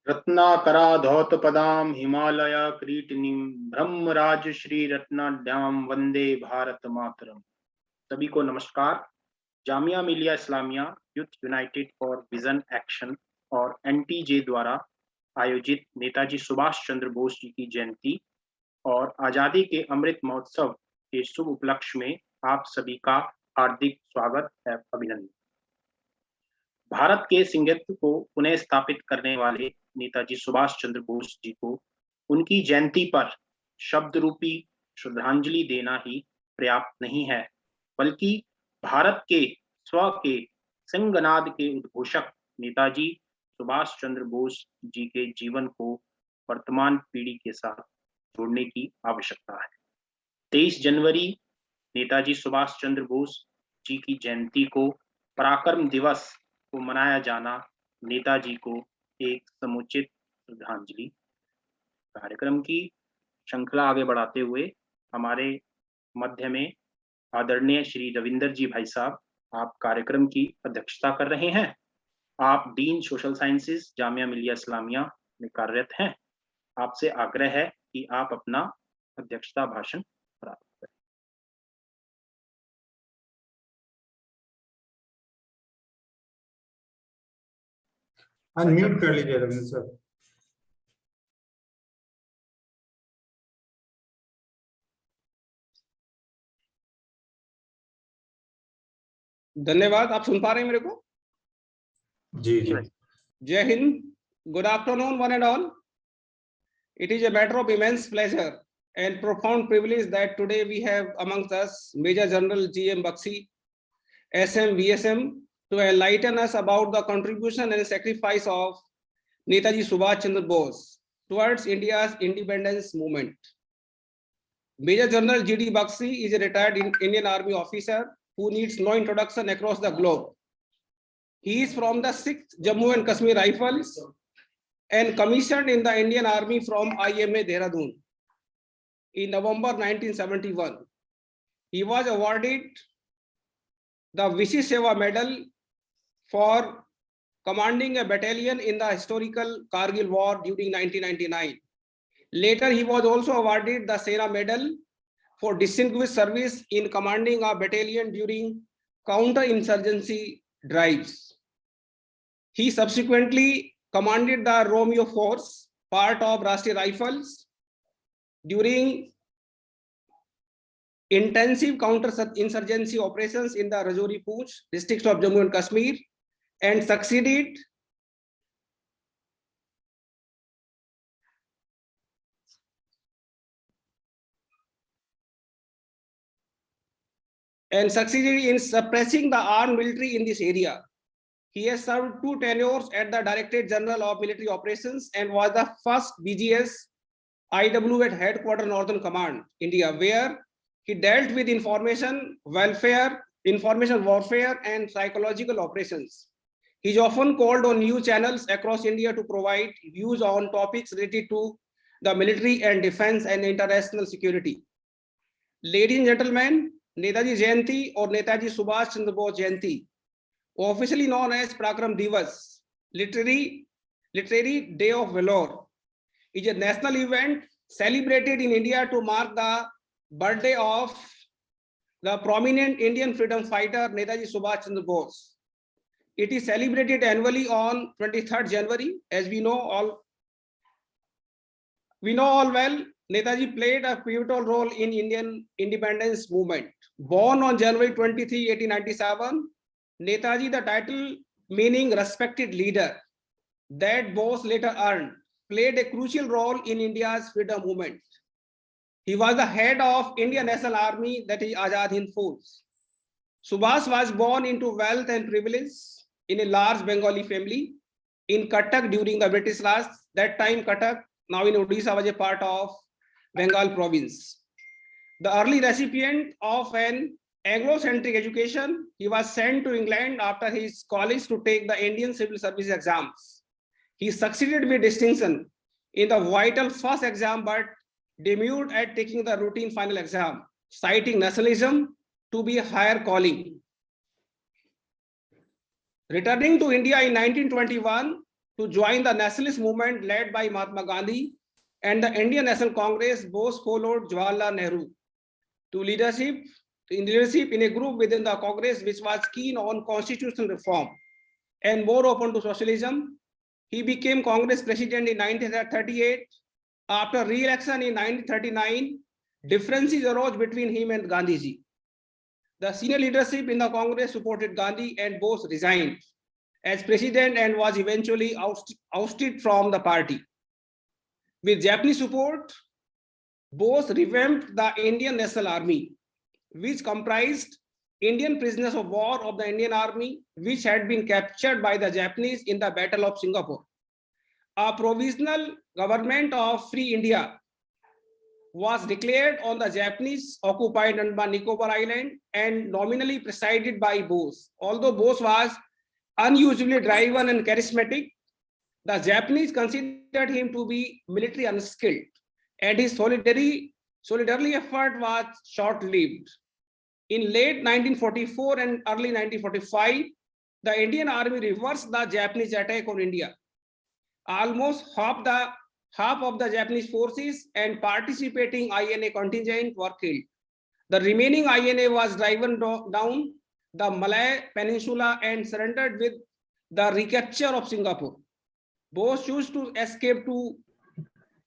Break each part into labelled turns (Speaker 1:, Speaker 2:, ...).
Speaker 1: रत्नाकराधौतपदां हिमालय क्रीटनीं ब्रह्मराज श्री रत्नाढ्याम वंदे भारत मातरम। सभी को नमस्कार। Jamia Millia Islamia youth United for vision action और एनटीजे द्वारा आयोजित नेताजी सुभाष चंद्र बोस जी की जयंती और आजादी के अमृत महोत्सव के शुभ उपलक्ष्य में आप सभी का हार्दिक स्वागत है, अभिनंदन। भारत के सिंहत्व को पुनः स्थापित करने वाले नेताजी सुभाष चंद्र बोस जी को उनकी जयंती पर शब्द रूपी श्रद्धांजलि देना ही पर्याप्त नहीं है, बल्कि भारत के स्व के सिंहनाद के उद्घोषक नेताजी सुभाष चंद्र बोस जी के जीवन को वर्तमान पीढ़ी के साथ जोड़ने की आवश्यकता है। 23 जनवरी नेताजी सुभाष चंद्र बोस जी की जयंती को पराक्रम दिवस को मनाया जाना नेताजी को एक समुचित श्रद्धांजलि। कार्यक्रम की श्रृंखला आगे बढ़ाते हुए हमारे मध्य में आदरणीय श्री रविंदर जी भाई साहब, आप कार्यक्रम की अध्यक्षता कर रहे हैं। आप dean social sciences Jamia Millia Islamia में कार्यरत हैं। आपसे आग्रह है कि आप अपना अध्यक्षता भाषण प्रारंभ करें।
Speaker 2: अनम्यूट कर लीजिए रविंद्र सर।
Speaker 3: धन्यवाद। आप सुन पा रहे हैं मेरे को?
Speaker 2: जी जी।
Speaker 3: जय Hind. Good afternoon one and all. It is a matter of immense pleasure and profound privilege that today we have amongst us Major General G.M. Bakshi, SM, VSM, to enlighten us about the contribution and sacrifice of Netaji Subhash Chandra Bose towards India's independence movement. Major General G.D. Bakshi is a retired Indian Army officer who needs no introduction across the globe. He is from the 6th Jammu and Kashmir Rifles and commissioned in the Indian Army from IMA Dehradun in November 1971. He was awarded the Vishi Seva Medal for commanding a battalion in the historical Kargil War during 1999. Later, he was also awarded the Sena Medal for distinguished service in commanding a battalion during counter-insurgency drives. He subsequently commanded the Romeo Force, part of Rashtriya Rifles, during intensive counter-insurgency operations in the Rajouri Poonch districts of Jammu and Kashmir, and succeeded in suppressing the armed military in this area. He has served 2 tenures at the Directorate General of Military Operations and was the first BGS IW at Headquarters Northern Command, India, where he dealt with information warfare, and psychological operations. He is often called on news channels across India to provide views on topics related to the military and defense and international security. Ladies and gentlemen, Netaji Jayanti or Netaji Subhash Chandra Bose Jayanti, officially known as Parakram Divas, literary Day of Valor, is a national event celebrated in India to mark the birthday of the prominent Indian freedom fighter Netaji Subhash Chandra Bose. It is celebrated annually on 23rd January. As we know all well, Netaji played a pivotal role in Indian independence movement. Born on January 23, 1897, Netaji, the title meaning respected leader that Bose later earned, played a crucial role in India's freedom movement. He was the head of Indian National Army, that is Azad Hind Force. Subhash was born into wealth and privilege in a large Bengali family in Cuttack during the British Raj. That time Cuttack, now in Odisha, was a part of Bengal province. The early recipient of an Anglo-centric education, he was sent to England after his college to take the Indian Civil Service exams. He succeeded with distinction in the vital first exam, but demurred at taking the routine final exam, citing nationalism to be a higher calling. Returning to India in 1921, to join the nationalist movement led by Mahatma Gandhi and the Indian National Congress. Bose followed Jawaharlal Nehru to leadership in a group within the Congress which was keen on constitutional reform and more open to socialism. He became Congress president in 1938. After re-election in 1939, differences arose between him and Gandhiji. The senior leadership in the Congress supported Gandhi, and Bose resigned as president and was eventually ousted from the party. With Japanese support, Bose revamped the Indian National Army, which comprised Indian prisoners of war of the Indian Army, which had been captured by the Japanese in the Battle of Singapore. A provisional government of Free India was declared on the Japanese occupied Andaman Nicobar Island and nominally presided by Bose. Although Bose was unusually driven and charismatic, the Japanese considered him to be military unskilled, and his solidarity effort was short-lived. In late 1944 and early 1945, the Indian Army reversed the Japanese attack on India. Almost half of the Japanese forces and participating INA contingent were killed. The remaining INA was driven down the Malay Peninsula and surrendered with the recapture of Singapore. Bose chose to escape to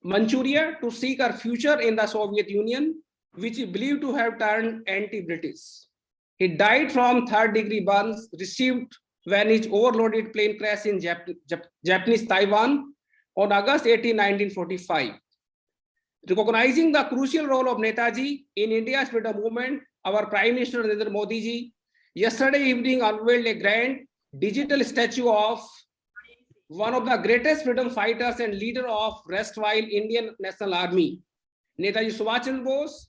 Speaker 3: Manchuria to seek a future in the Soviet Union, which he believed to have turned anti-British. He died from third-degree burns received when his overloaded plane crashed in Japanese Taiwan on August 18, 1945. Recognizing the crucial role of Netaji in India's freedom movement, our Prime Minister Narendra Modi ji yesterday evening unveiled a grand digital statue of one of the greatest freedom fighters and leader of erstwhile Indian National Army, Netaji Subhash Chandra Bose,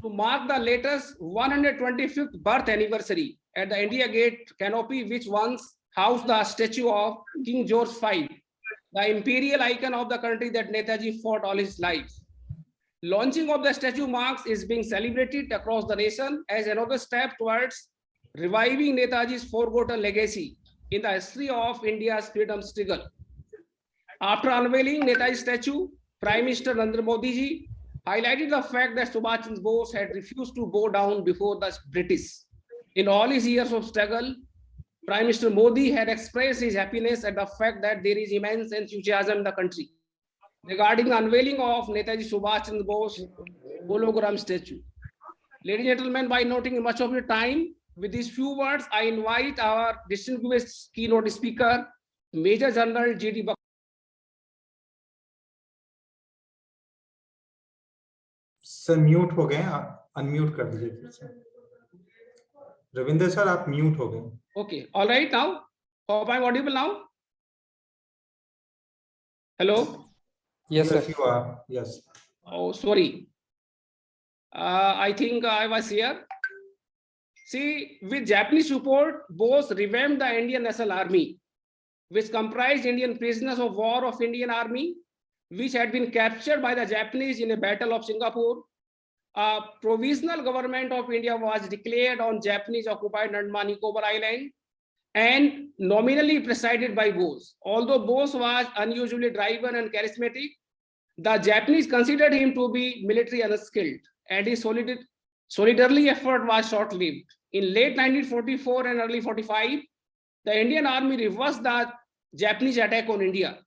Speaker 3: to mark the latest 125th birth anniversary at the India Gate canopy, which once housed the statue of King George V, the imperial icon of the country that Netaji fought all his life. Launching of the statue marks is being celebrated across the nation as another step towards reviving Netaji's forgotten legacy in the history of India's freedom struggle. After unveiling Netaji's statue, Prime Minister Narendra Modi ji highlighted the fact that Subhash Chandra Bose had refused to bow down before the British. In all his years of struggle, Prime Minister Modi had expressed his happiness at the fact that there is immense enthusiasm in the country regarding the unveiling of Netaji Subhash Chandra Bose hologram statue. Ladies and gentlemen, by noting much of your time, with these few words, I invite our distinguished keynote speaker, Major General G.D. Bakshi.
Speaker 2: Sir mute हो गए, unmute कर दीजिए फिर से। Ravindra sir आप mute हो गए।
Speaker 3: Okay, all right now. Hope I'm audible now. Hello.
Speaker 2: Yes, sir. You are. Yes.
Speaker 3: Oh, sorry. I think I was here. See, with Japanese support, Bose revamped the Indian National Army, which comprised Indian prisoners of war of Indian Army, which had been captured by the Japanese in a Battle of Singapore. A provisional government of India was declared on Japanese occupied Andaman Nicobar Island and nominally presided by Bose. Although Bose was unusually driven and charismatic, the Japanese considered him to be military unskilled, and his solidarity effort was short-lived. In late 1944 and early 45, the Indian Army reversed the Japanese attack on India.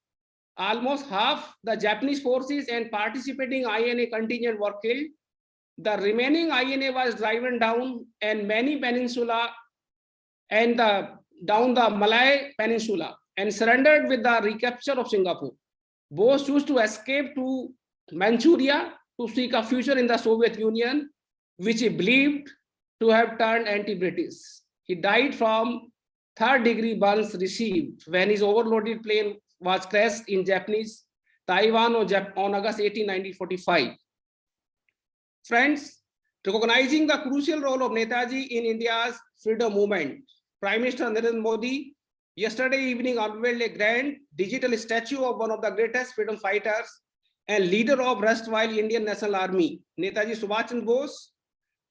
Speaker 3: Almost half the Japanese forces and participating INA contingent were killed. The remaining INA was driven down and many peninsula and down the Malay Peninsula and surrendered with the recapture of Singapore. Bose chose to escape to Manchuria to seek a future in the Soviet Union, which he believed to have turned anti-British. He died from third-degree burns received when his overloaded plane was crashed in Japanese Taiwan on August 18, 1945. Friends, recognizing the crucial role of Netaji in India's freedom movement, Prime Minister Narendra Modi yesterday evening unveiled a grand digital statue of one of the greatest freedom fighters and leader of erstwhile Indian National Army, Netaji Subhash Chandra Bose,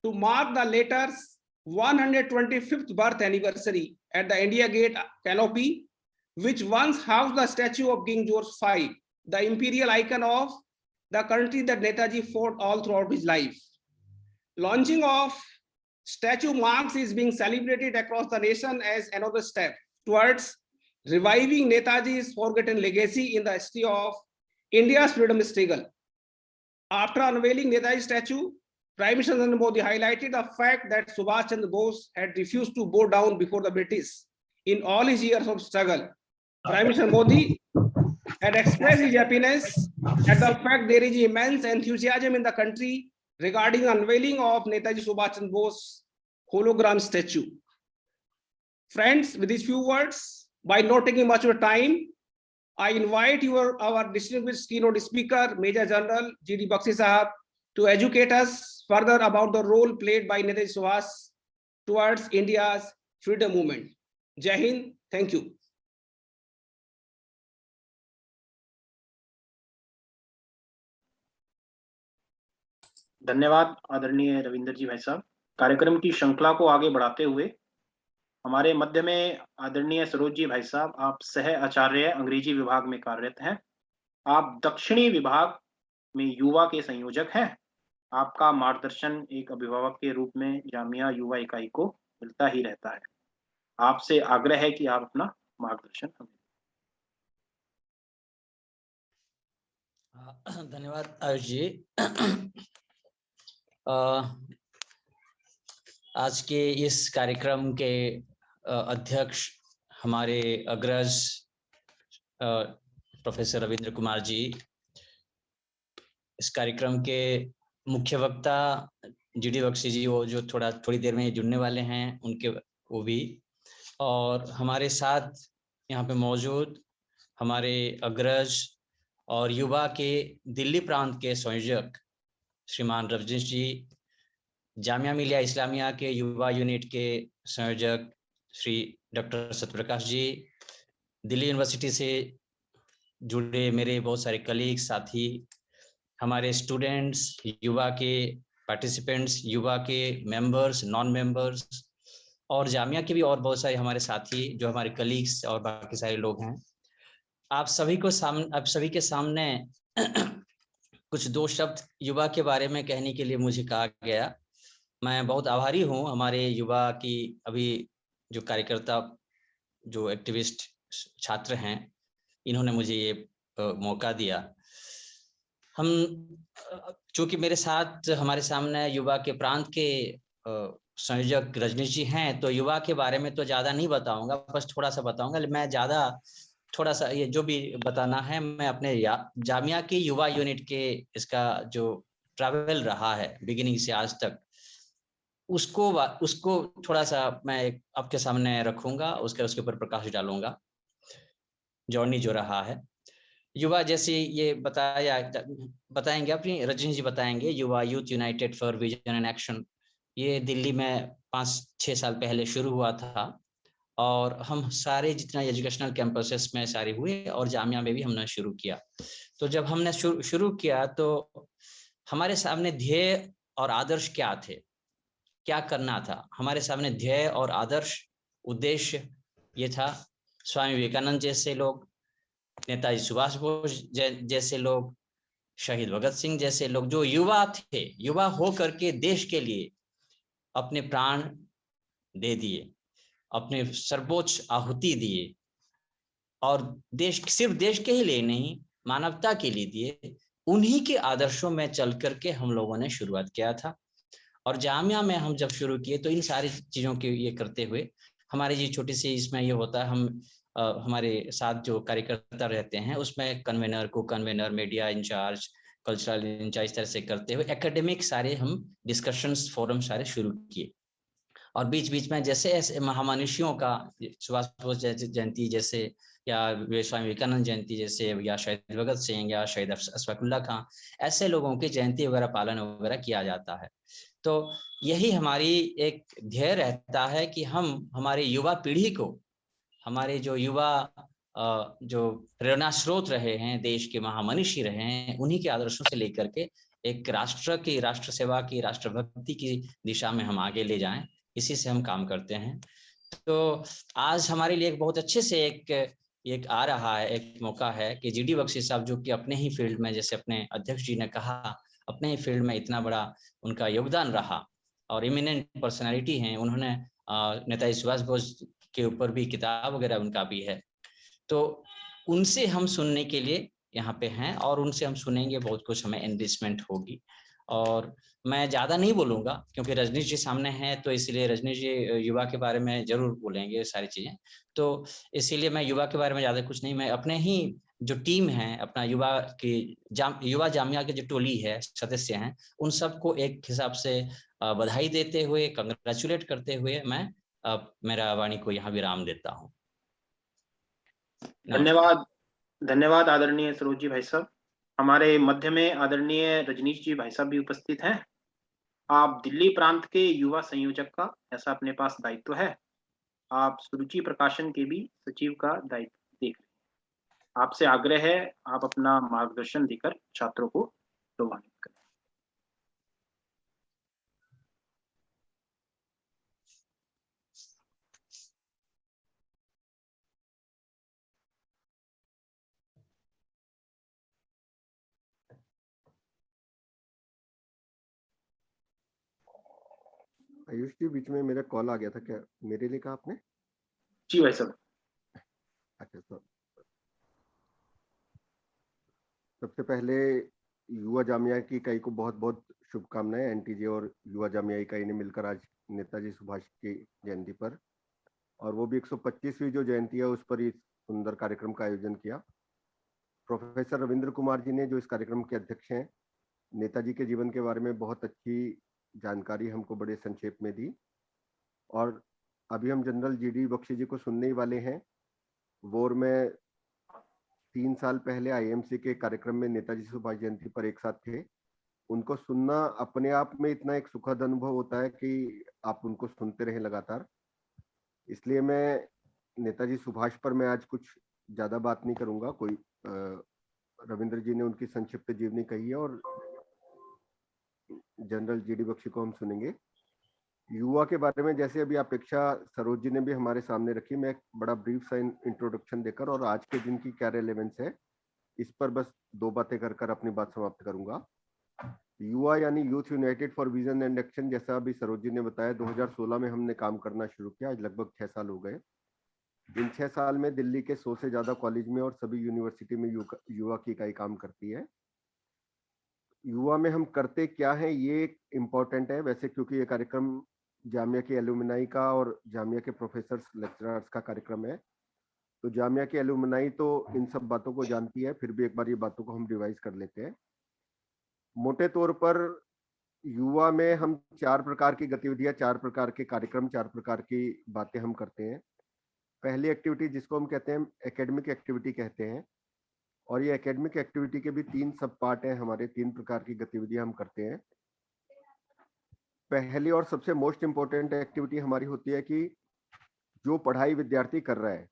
Speaker 3: to mark the latter's 125th birth anniversary at the India Gate canopy, which once housed the statue of King George V, the imperial icon of the country that Netaji fought all throughout his life. Launching of statue marks is being celebrated across the nation as another step towards reviving Netaji's forgotten legacy in the history of India's freedom struggle. After unveiling Netaji's statue, Prime Minister Narendra Modi highlighted the fact that Subhash Chandra Bose had refused to bow down before the British in all his years of struggle. Prime Minister Modi had expressed his happiness at the fact there is immense enthusiasm in the country regarding the unveiling of Netaji Subhash Chandra Bose hologram statue. Friends, with these few words, by not taking much of your time, I invite our distinguished keynote speaker, Major General G.D. Bakshi Sahab, to educate us further about the role played by Netaji Subhash towards India's freedom movement. Jai Hind, thank you.
Speaker 1: धन्यवाद आदरणीय रविंदर जी भाई साहब। कार्यक्रम की श्रृंखला को आगे बढ़ाते हुए हमारे मध्य में आदरणीय सरोज जी भाई साहब, आप सह आचार्य अंग्रेजी विभाग में कार्यरत हैं। आप दक्षिणी विभाग में युवा के संयोजक हैं। आपका मार्गदर्शन एक अभिभावक के रूप में जामिया युवा इकाई को मिलता ही रहता है। आपसे आग्रह है कि आप अपना मार्गदर्शन हमें।
Speaker 4: धन्यवाद आयुष जी। आज के इस कार्यक्रम के अध्यक्ष हमारे अग्रज प्रोफेसर रविंद्र कुमार जी, इस कार्यक्रम के मुख्य वक्ता जी.डी. बख्शी जी, वो जो थोड़ी देर में जुड़ने वाले हैं, उनके वो भी, और हमारे साथ यहाँ पे मौजूद हमारे अग्रज और युवा के दिल्ली प्रांत के संयोजक श्रीमान रजनीश जी, जामिया मिलिया इस्लामिया के युवा यूनिट के संयोजक श्री डॉक्टर सत्यप्रकाश जी, दिल्ली यूनिवर्सिटी से जुड़े मेरे बहुत सारे कलीग साथी, हमारे स्टूडेंट्स, युवा के पार्टिसिपेंट्स, युवा के मेंबर्स, नॉन मेंबर्स, और जामिया के भी और बहुत सारे हमारे साथी जो हमारे कलीग्स और बाकी सारे लोग हैं। आप सभी के सामने कुछ दो शब्द युवा के बारे में कहने के लिए मुझे कहा गया। मैं बहुत आभारी हूँ हमारे युवा की, अभी जो कार्यकर्ता, जो एक्टिविस्ट छात्र हैं, इन्होंने मुझे ये मौका दिया। हम चूंकि मेरे साथ हमारे सामने युवा के प्रांत के संयोजक रजनीश जी हैं, तो युवा के बारे में तो ज़्यादा नहीं बताऊंगा, बस थोड़ा सा बताऊंगा। मैं थोड़ा सा ये जो भी बताना है, मैं अपने जामिया की युवा यूनिट के इसका जो ट्रैवल रहा है बिगिनिंग से आज तक, उसको थोड़ा सा मैं आपके सामने रखूंगा, उसके ऊपर प्रकाश डालूंगा। जर्नी जो रहा है युवा, जैसे ये बताएंगे अपनी रजनी जी बताएंगे, युवा youth United for vision and action, ये दिल्ली में 5-6 साल पहले शुरू हुआ था, और हम सारे जितना एजुकेशनल कैंपसेस में सारे हुए, और जामिया में भी हमने शुरू किया। तो जब हमने शुरू किया तो हमारे सामने ध्येय और आदर्श क्या थे, क्या करना था। हमारे सामने ध्येय और आदर्श उद्देश्य ये था, स्वामी विवेकानंद जैसे लोग, नेताजी सुभाष बोस जैसे लोग, शहीद भगत सिंह जैसे लोग, जो युवा थे, युवा हो करके देश के लिए अपने प्राण दे दिए, अपने सर्वोच्च आहुति दिए, और सिर्फ देश के ही लिए नहीं, मानवता के लिए दिए। उन्हीं के आदर्शों में चल करके हम लोगों ने शुरुआत किया था। और जामिया में हम जब शुरू किए तो इन सारी चीज़ों के ये करते हुए हमारे ये छोटी सी इसमें ये होता है, हम हमारे साथ जो कार्यकर्ता रहते हैं उसमें convener, co convener, media in-charge, cultural in-charge, इस तरह से करते हुए एकेडमिक सारे हम डिस्कशंस, फोरम सारे शुरू किए। और बीच बीच में जैसे ऐसे महामनुष्यों का, सुभाष बोस जयंती जैसे, या स्वामी विवेकानंद जयंती जैसे, या शहीद भगत सिंह, या शहीद अशफाकुल्लाह खां, ऐसे लोगों की जयंती वगैरह पालन वगैरह किया जाता है। तो यही हमारी एक ध्येय रहता है कि हम हमारे युवा पीढ़ी को, हमारे जो युवा जो प्रेरणा स्रोत रहे हैं, देश के महामनुष्य रहे हैं, उन्हीं के आदर्शों से लेकर के एक राष्ट्र सेवा की, राष्ट्रभक्ति की दिशा में हम आगे ले जाएं, इसी से हम काम करते हैं। तो आज हमारे लिए एक बहुत अच्छे से एक ये एक आ रहा है, एक मौका है कि जीडी बख्शी साहब जो कि अपने ही फील्ड में, जैसे अपने अध्यक्ष जी ने कहा, अपने ही फील्ड में इतना बड़ा उनका योगदान रहा और इमिनेंट पर्सनालिटी हैं। उन्होंने नेताजी सुभाष बोस के ऊपर भी किताब वगैरह उनका भी है, तो उनसे हम सुनने के लिए यहाँ पे हैं और उनसे हम सुनेंगे, बहुत कुछ हमें एनरिचमेंट होगी। और मैं ज़्यादा नहीं बोलूँगा क्योंकि रजनीश जी सामने हैं, तो इसलिए रजनीश जी युवा के बारे में ज़रूर बोलेंगे सारी चीज़ें, तो इसीलिए मैं युवा के बारे में ज़्यादा कुछ नहीं, मैं अपने ही जो टीम है, अपना युवा की युवा जामिया की जो टोली है, सदस्य हैं, उन सबको एक हिसाब से बधाई देते हुए, कंग्रेचुलेट करते हुए मैं मेरा वाणी को यहाँ विराम देता हूँ।
Speaker 1: धन्यवाद, धन्यवाद आदरणीय सरोज जी भाई साहब। हमारे मध्य में आदरणीय रजनीश जी भाई साहब भी उपस्थित हैं। आप दिल्ली प्रांत के युवा संयोजक का ऐसा अपने पास दायित्व है। आप सुरुचि प्रकाशन के भी सचिव का दायित्व देख रहे हैं। आपसे आग्रह है, आप अपना मार्गदर्शन देकर छात्रों को गौरवान्वित करें।
Speaker 5: आयुष जी, बीच में मेरा कॉल आ गया था, क्या मेरे लिए कहा आपने?
Speaker 1: जी भाई साहब।
Speaker 5: अच्छा सर, सबसे पहले युवा जामिया की इकाई को बहुत बहुत शुभकामनाएं। एनटीजे और युवा जामिया इकाई ने मिलकर आज नेताजी सुभाष की जयंती पर, और वो भी 125वीं जो जयंती है उस पर इस सुंदर कार्यक्रम का आयोजन किया। प्रोफेसर रविंद्र कुमार जी ने, जो इस कार्यक्रम के अध्यक्ष हैं, नेताजी के जीवन के बारे में बहुत अच्छी जानकारी हमको बड़े संक्षेप में दी। और अभी हम जनरल जीडी बख्शी जी को सुनने ही वाले हैं। वोर में 3 साल पहले आईएमसी के कार्यक्रम में नेताजी सुभाष जयंती पर एक साथ थे। उनको सुनना अपने आप में इतना एक सुखद अनुभव होता है कि आप उनको सुनते रहें लगातार। इसलिए मैं नेताजी सुभाष पर मैं आज कुछ ज्यादा बात नहीं करूंगा। कोई रविंद्र जी ने उनकी संक्षिप्त जीवनी कही है और जनरल जीडी बख्शी को हम सुनेंगे। युवा के बारे में जैसे अभी अपेक्षा सरोज जी ने भी हमारे सामने रखी, मैं एक बड़ा ब्रीफ सा इंट्रोडक्शन देकर और आज के दिन की क्या रेलेवेंस है इस पर बस 2 बातें कर अपनी बात समाप्त करूंगा। युवा यानी youth United for vision and action, जैसा अभी सरोज जी ने बताया, 2016 में हमने काम करना शुरू किया। आज लगभग 6 साल हो गए। इन 6 साल में दिल्ली के 100 से ज्यादा कॉलेज में और सभी यूनिवर्सिटी में युवा की इकाई काम करती है। युवा में हम करते क्या है ये इम्पोर्टेंट है वैसे, क्योंकि ये कार्यक्रम जामिया के एलुमनाई का और जामिया के प्रोफेसर्स लेक्चरर्स का कार्यक्रम है। तो जामिया के एलुमनाई तो इन सब बातों को जानती है, फिर भी एक बार ये बातों को हम रिवाइज कर लेते हैं। मोटे तौर पर युवा में हम 4 प्रकार की गतिविधियां, 4 प्रकार के कार्यक्रम, 4 प्रकार की बातें हम करते हैं। पहली एक्टिविटी जिसको हम कहते हैं एकेडमिक एक्टिविटी कहते हैं, और ये एकेडमिक एक्टिविटी के भी 3 सब पार्ट हैं। हमारे 3 प्रकार की गतिविधियां हम करते हैं। पहली और सबसे मोस्ट इम्पोर्टेंट एक्टिविटी हमारी होती है कि जो पढ़ाई विद्यार्थी कर रहा है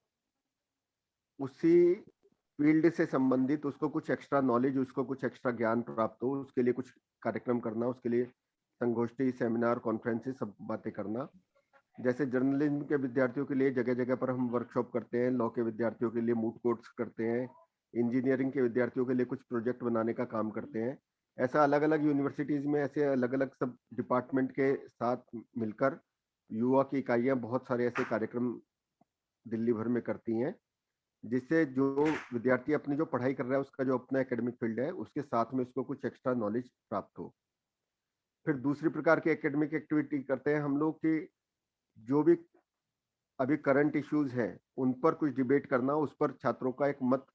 Speaker 5: उसी फील्ड से संबंधित उसको कुछ एक्स्ट्रा नॉलेज, उसको कुछ एक्स्ट्रा ज्ञान प्राप्त हो, उसके लिए कुछ कार्यक्रम करना, उसके लिए संगोष्ठी, सेमिनार, कॉन्फ्रेंसेस, सब बातें करना। जैसे जर्नलिज्म के विद्यार्थियों के लिए जगह जगह पर हम वर्कशॉप करते हैं, लॉ के विद्यार्थियों के लिए मूट कोर्ट्स करते हैं, इंजीनियरिंग के विद्यार्थियों के लिए कुछ प्रोजेक्ट बनाने का काम करते हैं। ऐसा अलग अलग यूनिवर्सिटीज में ऐसे अलग अलग सब डिपार्टमेंट के साथ मिलकर युवा की इकाइयां बहुत सारे ऐसे कार्यक्रम दिल्ली भर में करती हैं, जिससे जो विद्यार्थी अपनी जो पढ़ाई कर रहा है उसका जो अपना एकेडमिक फील्ड है उसके साथ में उसको कुछ एक्स्ट्रा नॉलेज प्राप्त हो। फिर दूसरी प्रकार की एकेडमिक एक्टिविटी करते हैं हम लोग कि जो भी अभी करंट इश्यूज हैं उन पर कुछ डिबेट करना, उस पर छात्रों का एक मत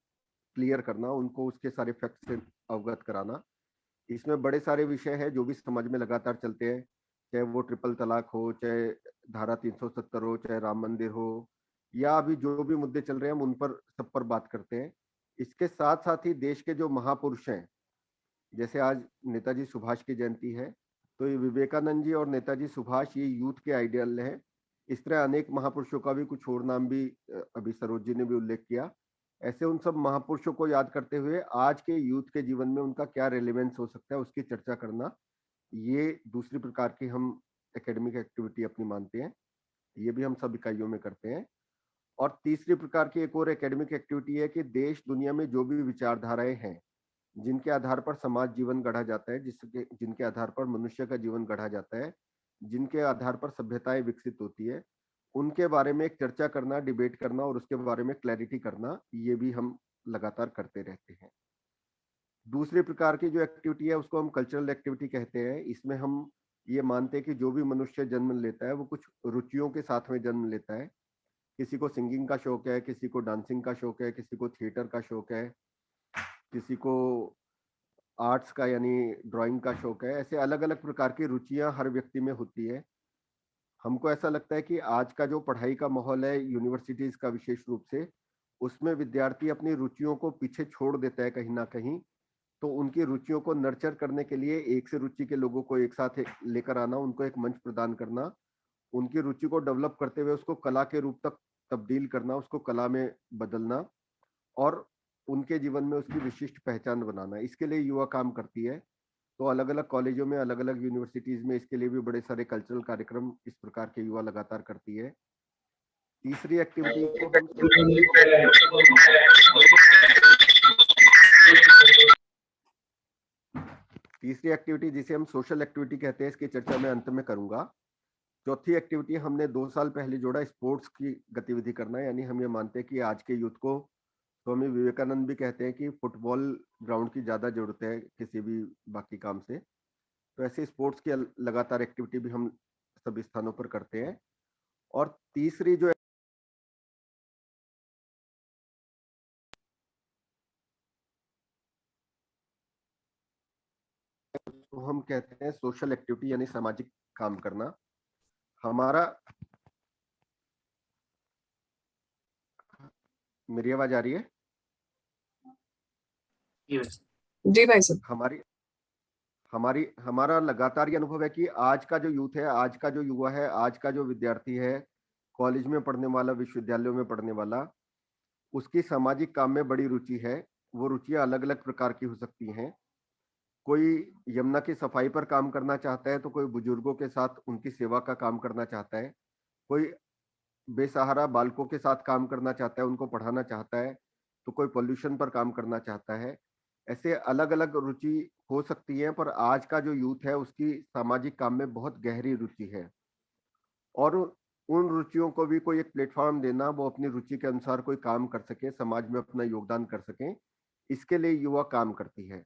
Speaker 5: क्लियर करना, उनको उसके सारे फैक्ट से अवगत कराना। इसमें बड़े सारे विषय हैं जो भी समाज में लगातार चलते हैं, चाहे वो ट्रिपल तलाक हो, चाहे धारा 370 हो, चाहे राम मंदिर हो, या अभी जो भी मुद्दे चल रहे हैं हम उन पर सब पर बात करते हैं। इसके साथ साथ ही देश के जो महापुरुष हैं, जैसे आज नेताजी सुभाष की जयंती है, तो ये विवेकानंद जी और नेताजी सुभाष ये यूथ के आइडियल हैं। इस तरह अनेक महापुरुषों का भी कुछ और नाम भी अभी सरोज जी ने भी उल्लेख किया। ऐसे उन सब महापुरुषों को याद करते हुए आज के यूथ के जीवन में उनका क्या रेलेवेंस हो सकता है उसकी चर्चा करना, ये दूसरी प्रकार की हम एकेडमिक एक्टिविटी अपनी मानते हैं। ये भी हम सब इकाइयों में करते हैं। और तीसरी प्रकार की एक और एकेडमिक एक्टिविटी है कि देश दुनिया में जो भी विचारधाराएं हैं, जिनके आधार पर समाज जीवन गढ़ा जाता है, जिनके आधार पर मनुष्य का जीवन गढ़ा जाता है, जिनके आधार पर सभ्यताएं विकसित होती है, उनके बारे में एक चर्चा करना, डिबेट करना और उसके बारे में क्लैरिटी करना, ये भी हम लगातार करते रहते हैं। दूसरे प्रकार की जो एक्टिविटी है उसको हम कल्चरल एक्टिविटी कहते हैं। इसमें हम ये मानते हैं कि जो भी मनुष्य जन्म लेता है वो कुछ रुचियों के साथ में जन्म लेता है। किसी को सिंगिंग का शौक है, किसी को डांसिंग का शौक है, किसी को थिएटर का शौक है, किसी को आर्ट्स का यानी ड्राइंग का शौक है। ऐसे अलग अलग प्रकार की रुचियां हर व्यक्ति में होती है। हमको ऐसा लगता है कि आज का जो पढ़ाई का माहौल है यूनिवर्सिटीज का विशेष रूप से, उसमें विद्यार्थी अपनी रुचियों को पीछे छोड़ देता है कहीं ना कहीं। तो उनकी रुचियों को नर्चर करने के लिए एक से रुचि के लोगों को एक साथ लेकर आना, उनको एक मंच प्रदान करना, उनकी रुचि को डेवलप करते हुए उसको कला के रूप तक तब्दील करना, उसको कला में बदलना और उनके जीवन में उसकी विशिष्ट पहचान बनाना, इसके लिए युवा काम करती है। तो अलग अलग कॉलेजों में, अलग अलग यूनिवर्सिटीज में इसके लिए भी बड़े सारे कल्चरल कार्यक्रम इस प्रकार के युवा लगातार करती है। तीसरी एक्टिविटी को हम तीसरी एक्टिविटी जिसे हम सोशल एक्टिविटी कहते हैं, इसकी चर्चा मैं अंत में करूंगा। चौथी एक्टिविटी हमने 2 साल पहले जोड़ा, स्पोर्ट्स की गतिविधि करना। यानी हम ये मानते हैं कि आज के यूथ को, स्वामी विवेकानंद भी कहते हैं कि फुटबॉल ग्राउंड की ज्यादा जरूरत है किसी भी बाकी काम से। तो ऐसे स्पोर्ट्स की लगातार एक्टिविटी भी हम सभी स्थानों पर करते हैं। और तीसरी जो तो हम कहते हैं सोशल एक्टिविटी यानी सामाजिक काम करना। हमारा, मेरी आवाज आ रही है?
Speaker 6: जी भाई साहब।
Speaker 5: हमारा लगातार ये अनुभव है कि आज का जो यूथ है, आज का जो युवा है, आज का जो विद्यार्थी है, कॉलेज में पढ़ने वाला, विश्वविद्यालयों में पढ़ने वाला, उसकी सामाजिक काम में बड़ी रुचि है। वो रुचियां अलग अलग प्रकार की हो सकती हैं। कोई यमुना की सफाई पर काम करना चाहता है, तो कोई बुजुर्गों के साथ उनकी सेवा का काम करना चाहता है, कोई बेसहारा बालकों के साथ काम करना चाहता है, उनको पढ़ाना चाहता है, तो कोई पोल्यूशन पर काम करना चाहता है। ऐसे अलग अलग रुचि हो सकती है, पर आज का जो यूथ है उसकी सामाजिक काम में बहुत गहरी रुचि है। और उन रुचियों को भी कोई एक प्लेटफॉर्म देना, वो अपनी रुचि के अनुसार कोई काम कर सके, समाज में अपना योगदान कर सके, इसके लिए युवा काम करती है।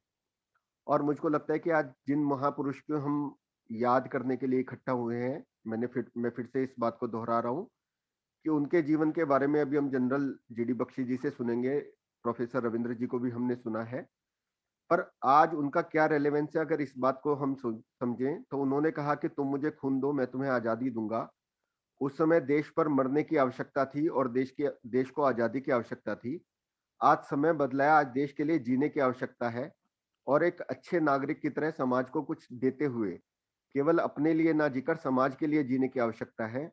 Speaker 5: और मुझको लगता है कि आज जिन महापुरुष को हम याद करने के लिए इकट्ठा हुए हैं, मैं फिर से इस बात को दोहरा रहा हूँ कि उनके जीवन के बारे में अभी हम जनरल जीडी बख्शी जी से सुनेंगे, प्रोफेसर रविंद्र जी को भी हमने सुना है, पर आज उनका क्या रेलेवेंस है अगर इस बात को हम समझें, तो उन्होंने कहा कि तुम मुझे खून दो, मैं तुम्हें आजादी दूंगा। उस समय देश पर मरने की आवश्यकता थी और देश को आजादी की आवश्यकता थी। आज समय बदला है, आज देश के लिए जीने की आवश्यकता है और एक अच्छे नागरिक की तरह समाज को कुछ देते हुए केवल अपने लिए ना जीकर समाज के लिए जीने की आवश्यकता है।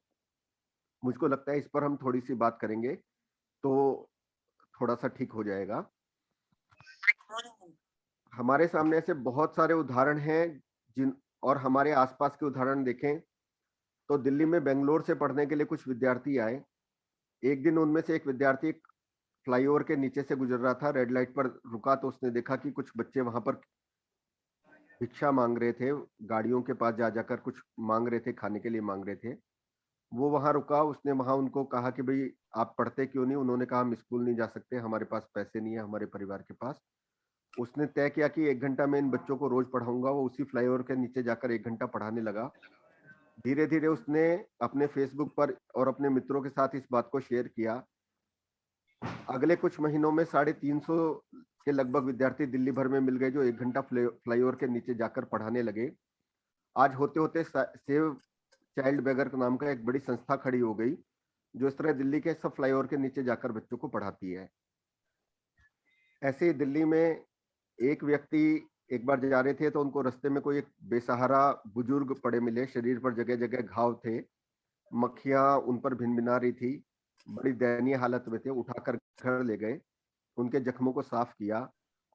Speaker 5: मुझको लगता है इस पर हम थोड़ी सी बात करेंगे तो थोड़ा सा ठीक हो जाएगा। हमारे सामने ऐसे बहुत सारे उदाहरण हैं और हमारे आसपास के उदाहरण देखें तो दिल्ली में बेंगलोर से पढ़ने के लिए कुछ विद्यार्थी आए। एक दिन उनमें से एक विद्यार्थी फ्लाईओवर के नीचे से गुजर रहा था, रेड लाइट पर रुका तो उसने देखा कि कुछ बच्चे वहां पर भिक्षा मांग रहे थे, गाड़ियों के पास जा जाकर कुछ मांग रहे थे, खाने के लिए मांग रहे थे। वो वहां रुका, उसने वहां उनको कहा कि भाई आप पढ़ते क्यों नहीं? उन्होंने कहा हम स्कूल नहीं जा सकते, हमारे पास पैसे नहीं है, हमारे परिवार के पास। उसने तय किया कि 1 घंटा मैं इन बच्चों को रोज पढ़ाऊंगा। वो उसी फ्लाईओवर के नीचे जाकर 1 घंटा पढ़ाने लगा। धीरे धीरे उसने अपने फेसबुक पर और अपने मित्रों के साथ इस बात को शेयर किया। अगले कुछ महीनों में 350 के लगभग विद्यार्थी दिल्ली भर में मिल गए जो 1 घंटा फ्लाईओवर के नीचे जाकर पढ़ाने लगे। आज होते होते सेव चाइल्ड बेगर नाम का एक बड़ी संस्था खड़ी हो गई जो इस तरह दिल्ली के सब फ्लाईओवर के नीचे जाकर बच्चों को पढ़ाती है। ऐसे ही दिल्ली में एक व्यक्ति एक बार जा रहे थे तो उनको रास्ते में कोई एक बेसहारा बुजुर्ग पड़े मिले, शरीर पर जगह जगह घाव थे, मक्खियां उन पर भिनभिना रही थी, बड़ी दयनीय हालत में थे। उठाकर घर ले गए, उनके जख्मों को साफ किया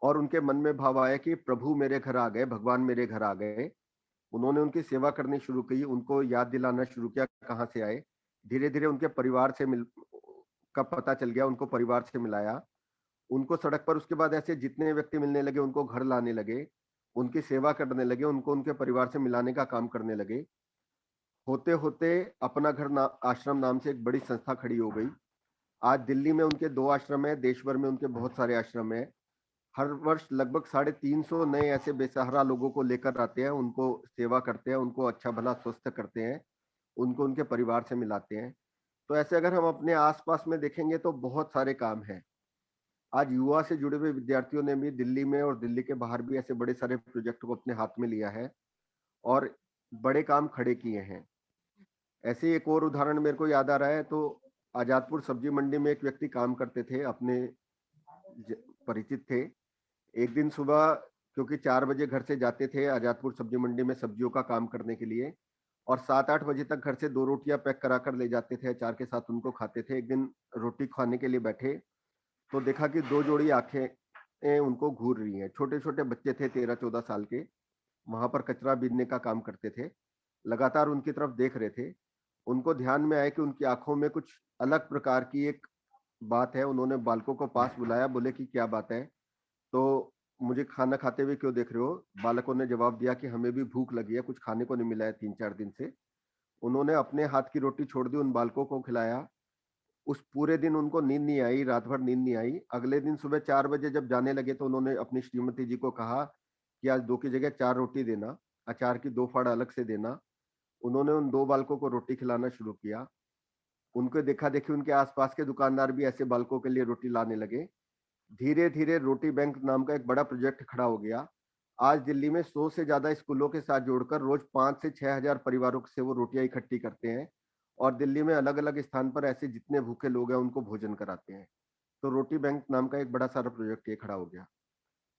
Speaker 5: और उनके मन में भाव आया कि प्रभु मेरे घर आ गए, भगवान मेरे घर आ गए। उन्होंने उनकी सेवा करनी शुरू की, उनको याद दिलाना शुरू किया कहाँ से आए। धीरे धीरे उनके परिवार से का पता चल गया, उनको परिवार से मिलाया, उनको सड़क पर उसके बाद ऐसे जितने व्यक्ति मिलने लगे उनको घर लाने लगे, उनकी सेवा करने लगे, उनको उनके परिवार से मिलाने का काम करने लगे। होते होते अपना घर आश्रम नाम से एक बड़ी संस्था खड़ी हो गई। आज दिल्ली में उनके 2 आश्रम है, देश भर में उनके बहुत सारे आश्रम है। हर वर्ष लगभग 350 नए ऐसे बेसहारा लोगों को लेकर आते हैं, उनको सेवा करते हैं, उनको अच्छा भला स्वस्थ करते हैं, उनको उनके परिवार से मिलाते हैं। तो ऐसे अगर हम अपने आसपास में देखेंगे तो बहुत सारे काम हैं। आज युवा से जुड़े हुए विद्यार्थियों ने भी दिल्ली में और दिल्ली के बाहर भी ऐसे बड़े सारे प्रोजेक्ट को अपने हाथ में लिया है और बड़े काम खड़े किए हैं। ऐसे ही एक और उदाहरण मेरे को याद आ रहा है, तो आजादपुर सब्जी मंडी में एक व्यक्ति काम करते थे, अपने परिचित थे। एक दिन सुबह क्योंकि 4 बजे घर से जाते थे आजादपुर सब्जी मंडी में सब्जियों का काम करने के लिए, और 7-8 बजे तक घर से 2 रोटियां पैक करा कर ले जाते थे, अचार के साथ उनको खाते थे। एक दिन रोटी खाने के लिए बैठे तो देखा कि 2 जोड़ी आंखें उनको घूर रही हैं। छोटे-छोटे बच्चे थे, 13-14 साल के, वहां पर कचरा बीनने का काम करते थे। लगातार उनकी तरफ देख रहे थे। उनको ध्यान में आया कि उनकी आंखों में कुछ अलग प्रकार की एक बात है। उन्होंने बालकों को पास बुलाया, बोले कि क्या बात है? तो मुझे खाना खाते हुए क्यों देख रहे हो? बालकों ने जवाब दिया कि हमें भी भूख लगी है, कुछ खाने को नहीं मिला है 3-4 दिन से। उन्होंने अपने हाथ की रोटी छोड़ दी, उन बालकों को खिलाया। उस पूरे दिन उनको नींद नहीं आई, रात भर नींद नहीं आई। अगले दिन सुबह 4 बजे जब जाने लगे तो उन्होंने अपनी श्रीमती जी को कहा कि आज 2 की जगह 4 रोटी देना, अचार की 2 फाड़ अलग से देना। उन्होंने उन 2 बालकों को रोटी खिलाना शुरू किया। उनको देखा-देखी उनके आसपास के दुकानदार भी ऐसे बालकों के लिए रोटी लाने लगे। धीरे-धीरे रोटी बैंक नाम का एक बड़ा प्रोजेक्ट खड़ा हो गया। आज दिल्ली में 100 से ज़्यादा स्कूलों के साथ जोड़कर रोज 5 से 6 हज़ार परिवारों से वो रोटियाँ इकट्ठी करते हैं और दिल्ली में अलग-अलग स्थान पर ऐसे जितने भूखे लोग हैं उनको भोजन कराते हैं। तो रोटी बैंक नाम का एक बड़ा सारा प्रोजेक्ट ये खड़ा हो गया।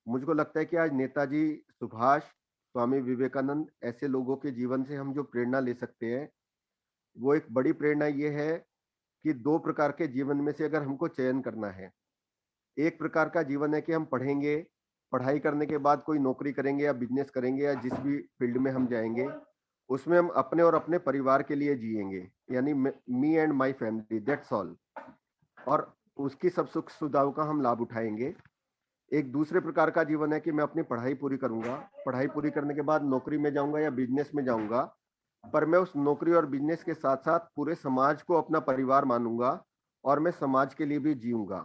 Speaker 5: मुझको लगता है कि आज नेताजी सुभाष, स्वामी विवेकानंद ऐसे लोगों के जीवन से हम जो प्रेरणा ले सकते हैं, वो एक बड़ी प्रेरणा ये है कि 2 प्रकार के जीवन में से अगर हमको चयन करना है, एक प्रकार का जीवन है कि हम पढ़ेंगे, पढ़ाई करने के बाद कोई नौकरी करेंगे या बिजनेस करेंगे या जिस भी फील्ड में हम जाएंगे, उसमें हम अपने और अपने परिवार के लिए जिएंगे, यानी me and my family, that's all, और उसकी सब सुख सुविधाओं का हम लाभ उठाएंगे। एक दूसरे प्रकार का जीवन है कि मैं अपनी पढ़ाई पूरी करूंगा, पढ़ाई पूरी करने के बाद नौकरी में जाऊंगा या बिजनेस में जाऊंगा, पर मैं उस नौकरी और बिजनेस के साथ साथ पूरे समाज को अपना परिवार मानूंगा और मैं समाज के लिए भी जीऊंगा।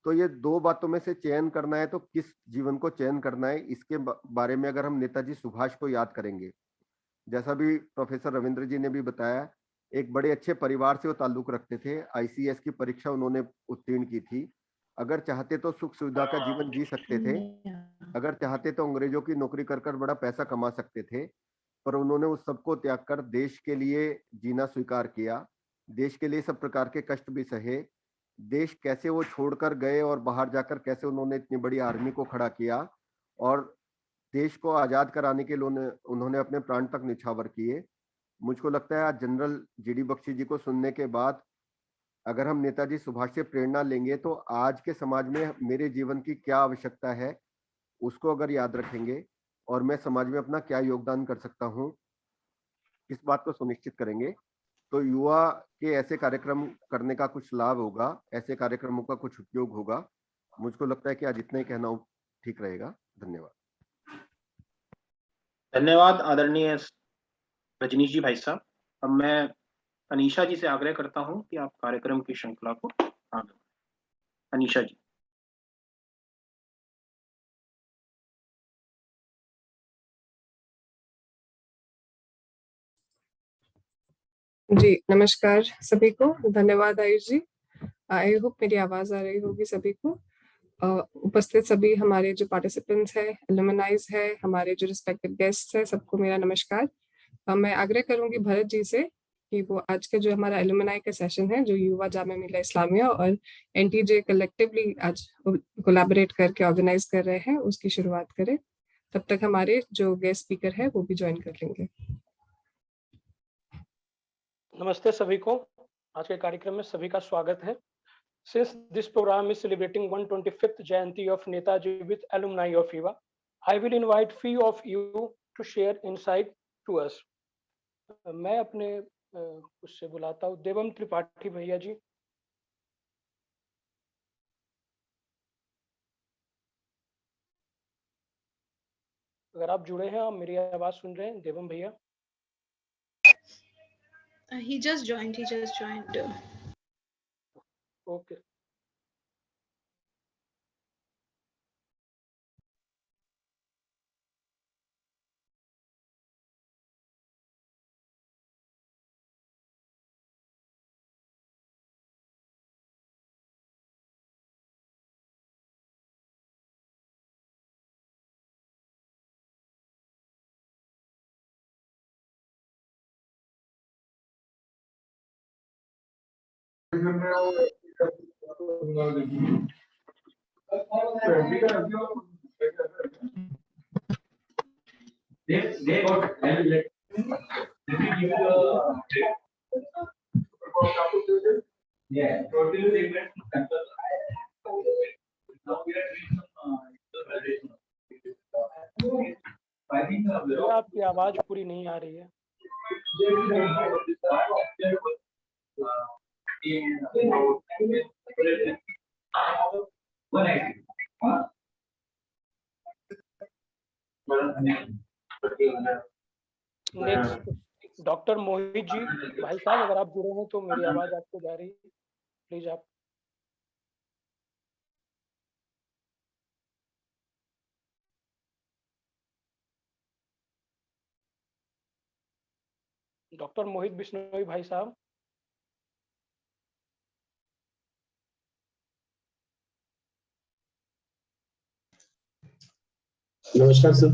Speaker 5: तो ये 2 बातों में से चयन करना है तो किस जीवन को चयन करना है, इसके बारे में अगर हम नेताजी सुभाष को याद करेंगे, जैसा भी प्रोफेसर रविंद्र जी ने भी बताया, एक बड़े अच्छे परिवार से वो ताल्लुक रखते थे। आईसीएस की परीक्षा उन्होंने उत्तीर्ण की थी। अगर चाहते तो सुख सुविधा का जीवन जी सकते थे, अगर चाहते तो अंग्रेजों की नौकरी कर कर बड़ा पैसा कमा सकते थे, पर उन्होंने उस सबको त्याग कर देश के लिए जीना स्वीकार किया, देश के लिए सब प्रकार के कष्ट भी सहे। देश कैसे वो छोड़कर गए और बाहर जाकर कैसे उन्होंने इतनी बड़ी आर्मी को खड़ा किया और देश को आजाद कराने के लिए उन्होंने अपने प्राण तक निछावर किए। मुझको लगता है आज जनरल जीडी बख्शी जी को सुनने के बाद अगर हम नेताजी सुभाष से प्रेरणा लेंगे तो आज के समाज में मेरे जीवन की क्या आवश्यकता है उसको अगर याद रखेंगे और मैं समाज में अपना क्या योगदान कर सकता हूँ, इस बात को सुनिश्चित करेंगे, तो युवा के ऐसे कार्यक्रम करने का कुछ लाभ होगा, ऐसे कार्यक्रमों का कुछ उपयोग होगा। मुझको लगता है कि आज इतना ही कहना ठीक रहेगा। धन्यवाद।
Speaker 1: धन्यवाद आदरणीय रजनीश जी भाई साहब। अब मैं अनीशा जी से आग्रह करता हूं कि आप कार्यक्रम की श्रृंखला को आगे बढ़ाएं। अनीशा जी।
Speaker 6: जी नमस्कार सभी को, धन्यवाद आयुष जी। आई होप मेरी आवाज आ रही होगी सभी को। उपस्थित सभी हमारे जो पार्टिसिपेंट्स हैं, एलुमनाइज है, हमारे जो रिस्पेक्टेड गेस्ट है, सबको मेरा नमस्कार। मैं आग्रह करूंगी भरत जी से कि वो आज का जो हमारा एलुमनाई का सेशन है, जो युवा जामिया मिलिया इस्लामिया और एनटीजे कलेक्टिवली आज कोलैबोरेट करके ऑर्गेनाइज कर रहे हैं, उसकी शुरुआत करें। तब तक हमारे जो गेस्ट स्पीकर है वो भी ज्वाइन कर लेंगे।
Speaker 7: नमस्ते सभी को, आज के कार्यक्रम में सभी का स्वागत है। Since this program is celebrating 125th Jayanti of Netaji with alumni of EVA, I will invite few of you to share insight to us. मैं अपने उससे बुलाता हूँ देवम त्रिपाठी भैया जी। अगर आप जुड़े हैं, आप मेरी आवाज सुन रहे हैं, देवम भैया?
Speaker 8: He just joined.
Speaker 7: ओके। भैया आपकी आवाज पूरी नहीं आ रही है। नेक्स्ट डॉक्टर मोहित जी, भाई साहब अगर आप जुड़े हैं तो मेरी आवाज आपको जा रही है, प्लीज आप। डॉक्टर मोहित बिश्नोई भाई साहब।
Speaker 9: नमस्कार सर,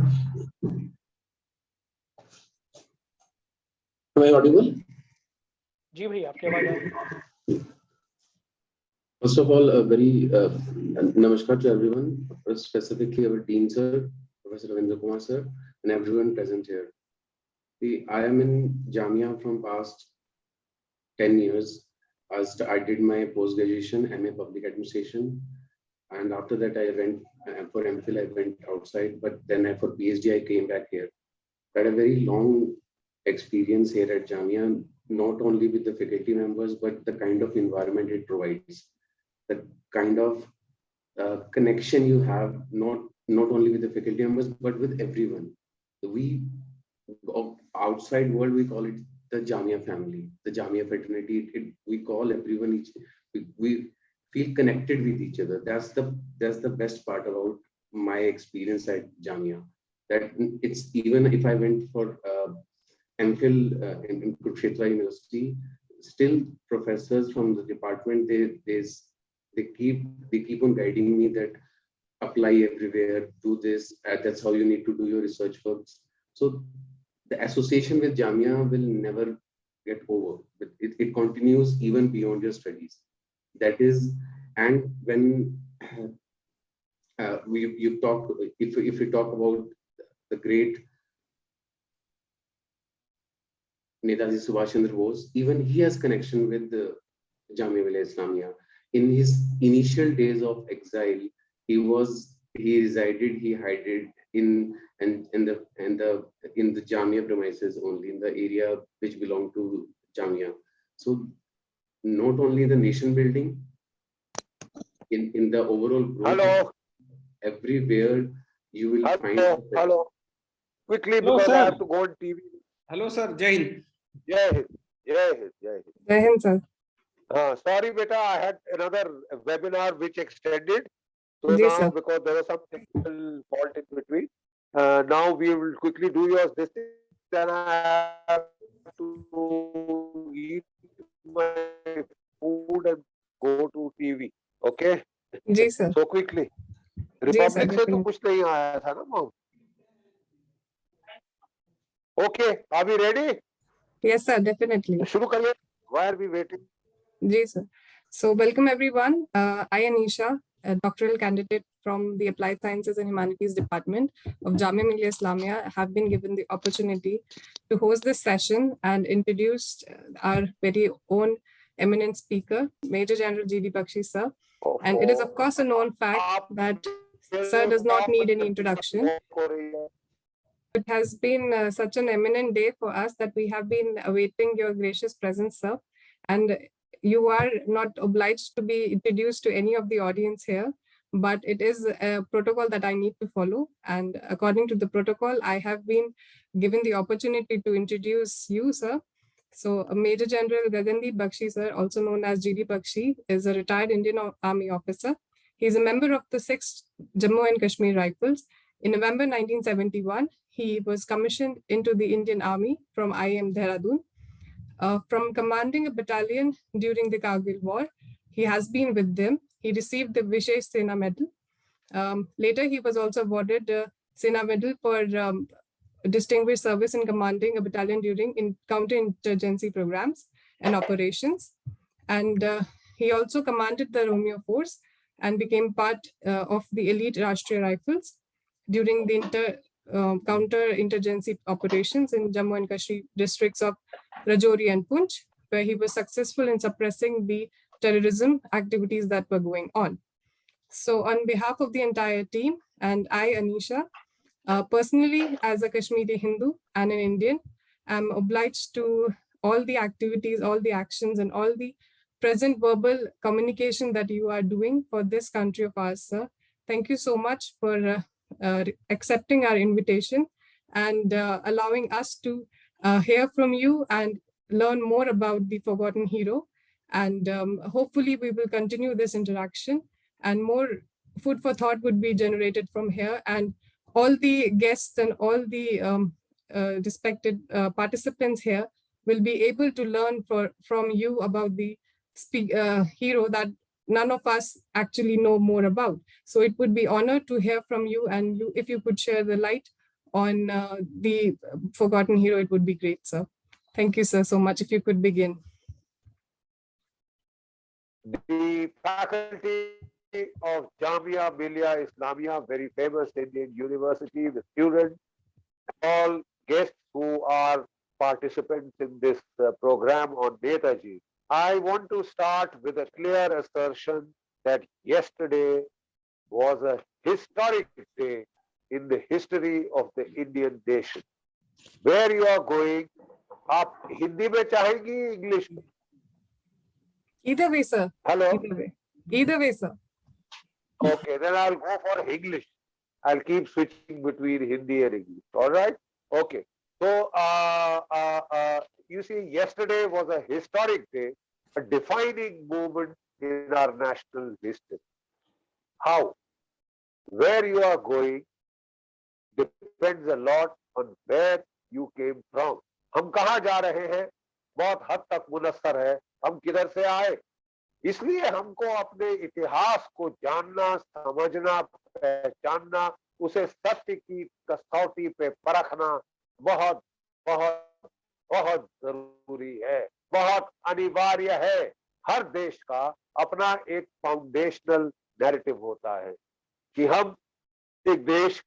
Speaker 9: am I audible?
Speaker 7: जी भैया आपकी आवाज आ रही है।
Speaker 9: First of all, a very namaskar to everyone, specifically our dean sir, Professor Ravindra Kumar sir, and everyone present here. I am in Jamia from past 10 years. I did my post-graduation MA Public Administration, and after that I went for MPhil. I went outside, but then for PhD I came back here. I had a very long experience here at Jamia, not only with the faculty members, but the kind of environment it provides, the kind of connection you have, not only with the faculty members, but with everyone. We, outside world, we call it the Jamia family, the Jamia fraternity. We call everyone, we feel connected with each other. That's the best part about my experience at Jamia. That it's, even if I went for MPhil in Kurukshetra University, still professors from the department, they keep on guiding me that apply everywhere, do this, that's how you need to do your research works. So the association with Jamia will never get over, but it continues even beyond your studies. That is, and when you talk, if we talk about the great Netaji Subhash Chandra Bose, even he has connection with the Jamia Millia Islamia. In his initial days of exile, he resided, he hided in the Jamia premises only, in the area which belonged to Jamia. So not only the nation building, in the overall growth,
Speaker 5: Hello.
Speaker 9: Everywhere you will find.
Speaker 5: Hello. Quickly,
Speaker 3: Hello,
Speaker 5: because
Speaker 3: sir.
Speaker 5: I have to go on TV.
Speaker 3: Hello sir, Jai Hind.
Speaker 5: Jai Hind. Jai Hind. Jai Hind.
Speaker 6: Jai Hind, sir.
Speaker 5: Sorry, beta, I had another webinar which extended. So
Speaker 6: Ji,
Speaker 5: now,
Speaker 6: sir.
Speaker 5: because there was some technical fault in between, now we will quickly do yours. This thing, then I have to eat my food and go to TV. Okay.
Speaker 6: Ji, sir.
Speaker 5: So quickly.
Speaker 6: Ji sir,
Speaker 5: Republic से तो
Speaker 6: definitely.
Speaker 5: कुछ नहीं आया था ना mom? Okay, are we ready?
Speaker 6: Yes, sir, definitely.
Speaker 5: शुरू करिए. Why are we waiting?
Speaker 6: Ji, sir. So welcome everyone. I, Anisha, a doctoral candidate from the Applied Sciences and Humanities Department of Jamia Millia Islamia, have been given the opportunity to host this session and introduce our very own eminent speaker, Major General G.D. Bakshi, sir. And it is of course a known fact that sir does not need any introduction. It has been such an eminent day for us that we have been awaiting your gracious presence, sir. And you are not obliged to be introduced to any of the audience here, but it is a protocol that I need to follow. And according to the protocol, I have been given the opportunity to introduce you, sir. So Major General Gagandeep Bakshi, sir, also known as GD Bakshi, is a retired Indian Army officer. He is a member of the 6th Jammu and Kashmir Rifles. In November 1971, he was commissioned into the Indian Army from IIM Dehradun. From commanding a battalion during the Kargil War, he has been with them. He received the Vishesh Sena Medal. Later, he was also awarded the Sena Medal for distinguished service in commanding a battalion during counterinsurgency programs and operations. And he also commanded the Romeo Force and became part of the elite Rashtriya Rifles during the counterinsurgency operations in Jammu and Kashmir districts of Rajouri and Poonch, where he was successful in suppressing the terrorism activities that were going on. So on behalf of the entire team and I, Anisha, personally as a Kashmiri Hindu and an Indian, I'm obliged to all the activities, all the actions and all the present verbal communication that you are doing for this country of ours, sir. Thank you so much for accepting our invitation and allowing us to hear from you and learn more about the forgotten hero. And hopefully we will continue this interaction and more food for thought would be generated from here. And all the guests and all the respected participants here will be able to learn from you about the hero that none of us actually know more about. So it would be honored to hear from you, and if you could share the light on the forgotten hero, it would be great, sir. Thank you, sir, so much. If you could begin.
Speaker 8: The faculty of Jamia Millia Islamia, very famous Indian university, the students, all guests who are participants in this program on Netaji. I want to start with a clear assertion that yesterday was a historic day in the history of the Indian nation. Where you are going, आप हिंदी में चाहेंगी English में?
Speaker 6: Either way, sir.
Speaker 8: Hello.
Speaker 6: Either way, sir.
Speaker 8: Okay, then I'll go for English. I'll keep switching between Hindi and English. All right. Okay. So, you see, yesterday was a historic day, a defining moment in our national history. How? Where you are going depends a lot on where you came from. हम कहाँ जा रहे हैं बहुत हद तक मुनस्सर है हम किधर से आए. इसलिए हमको अपने इतिहास को जानना, समझना, पहचानना, उसे सत्य की कसौटी पे परखना बहुत बहुत बहुत जरूरी है, बहुत अनिवार्य है. हर देश का अपना एक फाउंडेशनल नैरेटिव होता है कि हम एक देश,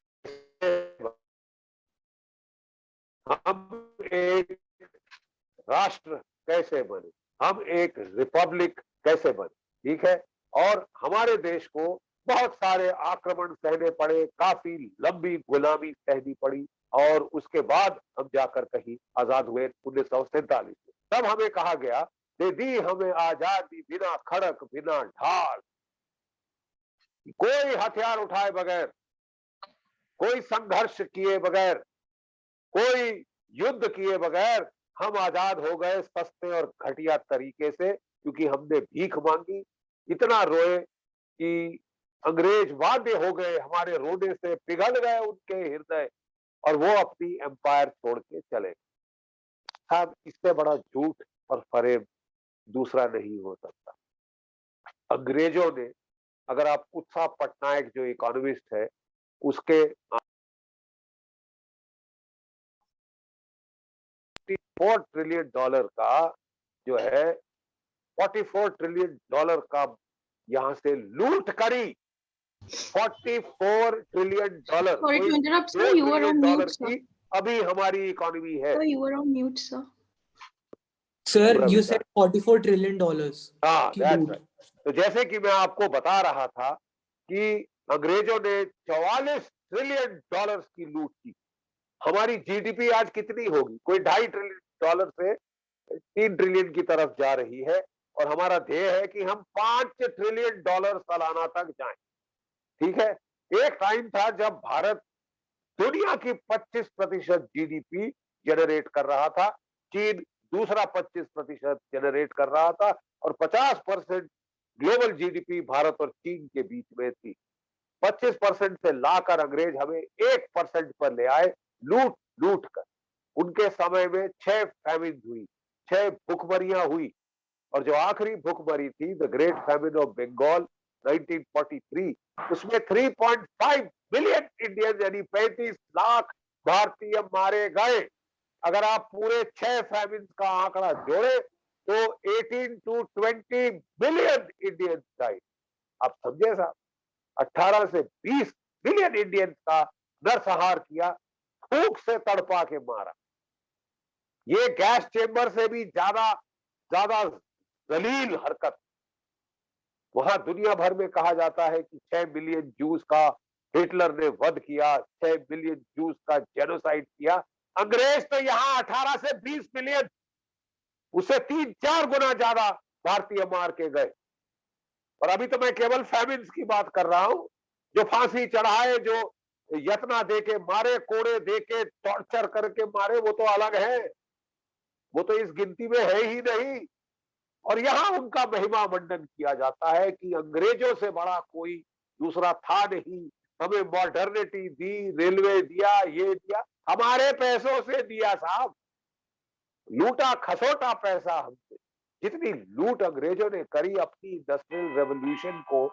Speaker 8: हम एक राष्ट्र कैसे बने, हम एक रिपब्लिक कैसे बने. ठीक है. और हमारे देश को बहुत सारे आक्रमण सहने पड़े, काफी लंबी गुलामी सहनी पड़ी, और उसके बाद हम जाकर कहीं आजाद हुए 1947 में. तब हमें कहा गया, दे दी हमें आजादी बिना खड़क बिना ढाल. कोई हथियार उठाए बगैर, कोई संघर्ष किए बगैर, कोई युद्ध किए बगैर हम आजाद हो गए सस्ते और घटिया तरीके से, क्योंकि हमने भीख मांगी. इतना रोए कि अंग्रेज बाध्य हो गए, हमारे रोने से पिघल गए उनके हृदय, और वो अपनी एम्पायर छोड़ के चले. साहब, इससे बड़ा झूठ और फरेब दूसरा नहीं हो सकता. अंग्रेजों ने, अगर आप उत्साह पटनायक जो इकोनॉमिस्ट है उसके $44 ट्रिलियन का जो है, $44 ट्रिलियन का यहां से लूट करी. $44 trillion.
Speaker 10: Sorry to interrupt, sir. You were on mute, sir.
Speaker 8: अभी हमारी इकोनॉमी है.
Speaker 10: Sir, you were on mute, sir.
Speaker 11: Sir, you said $44 trillion.
Speaker 8: हाँ, that's right. तो जैसे कि मैं आपको बता रहा था कि अंग्रेजों ने $44 ट्रिलियन की लूट की. हमारी जीडीपी आज कितनी होगी? कोई $2.5 ट्रिलियन से $3 ट्रिलियन की तरफ जा रही है, और हमारा ध्येय है कि हम $5 ट्रिलियन सालाना तक जाएं. ठीक है, एक टाइम था जब भारत दुनिया की 25% जीडीपी जनरेट कर रहा था, चीन दूसरा 25% जनरेट कर रहा था, और 50% ग्लोबल जीडीपी भारत और चीन के बीच में थी। 25% से लाकर अंग्रेज हमें 1% पर ले आए, लूट लूट कर। उनके समय में 6 फैमिन हुई, 6 भुखमरियां हुई, और जो आखिरी भुखमरी थी, the great famine of Bengal 1943, उसमें 3.5 मिलियन इंडियन यानी 35 लाख भारतीय मारे गए। अगर आप पूरे 6 फैमिन का आंकड़ा जोड़े तो 18 to 20 मिलियन इंडियन डाइड। आप समझे साहब, 18 से 20 मिलियन इंडियन का नरसंहार किया, भूख से तड़पा के मारा। ये गैस चेंबर से भी ज्यादा जलील हरकत। वहां दुनिया भर में कहा जाता है कि 6 मिलियन जूस का हिटलर ने वध किया, 6 मिलियन जूस का जेनोसाइड किया। अंग्रेज तो यहाँ 18 से 20 मिलियन, उससे 3-4 गुना ज्यादा भारतीय मार के गए। और अभी तो मैं केवल फैमिन्स की बात कर रहा हूं। जो फांसी चढ़ाए, जो यतना देके मारे, कोड़े देके टॉर्चर करके मारे, वो तो अलग है, वो तो इस गिनती में है ही नहीं। और यहां उनका महिमा मंडन किया जाता है कि अंग्रेजों से बड़ा कोई दूसरा था नहीं, हमें मॉडर्निटी दी, रेलवे दिया, ये दिया, हमारे पैसों से दिया साहब, लूटा खसोटा पैसा हमसे। जितनी लूट अंग्रेजों ने करी अपनी इंडस्ट्रियल रेवोल्यूशन को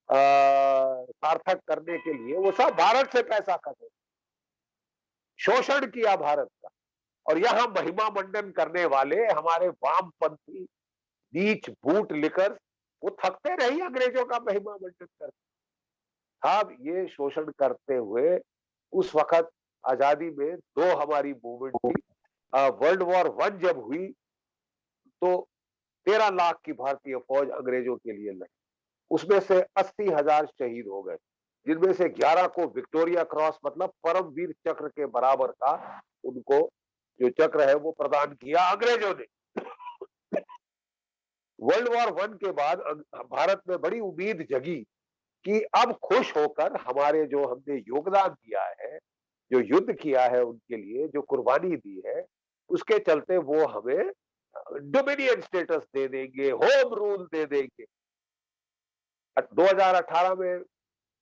Speaker 8: सार्थक करने के लिए, वो सब भारत से पैसा खसोटा, शोषण किया भारत का। और यहाँ महिमा मंडन करने वाले हमारे वामपंथी नीच बूट लिकर, वो थकते नहीं अंग्रेजों का महिमा मंडन करते। साहब ये शोषण करते हुए उस वक्त आजादी में 2 हमारी मूवमेंट थी। वर्ल्ड वॉर 1 जब हुई तो 13 लाख की भारतीय फौज अंग्रेजों के लिए लड़ी, उसमें से 80,000 शहीद हो गए, जिनमें से 11 को विक्टोरिया क्रॉस मतलब परमवीर चक्र के बराबर का उनको जो चक्र है वो प्रदान किया अंग्रेजों ने। वर्ल्ड वॉर 1 के बाद भारत में बड़ी उम्मीद जगी कि अब खुश होकर हमारे जो हमने योगदान दिया है, जो युद्ध किया है उनके लिए, जो कुर्बानी दी है, उसके चलते वो हमें डोमिनियन स्टेटस दे देंगे, होम रूल दे देंगे। 2018 में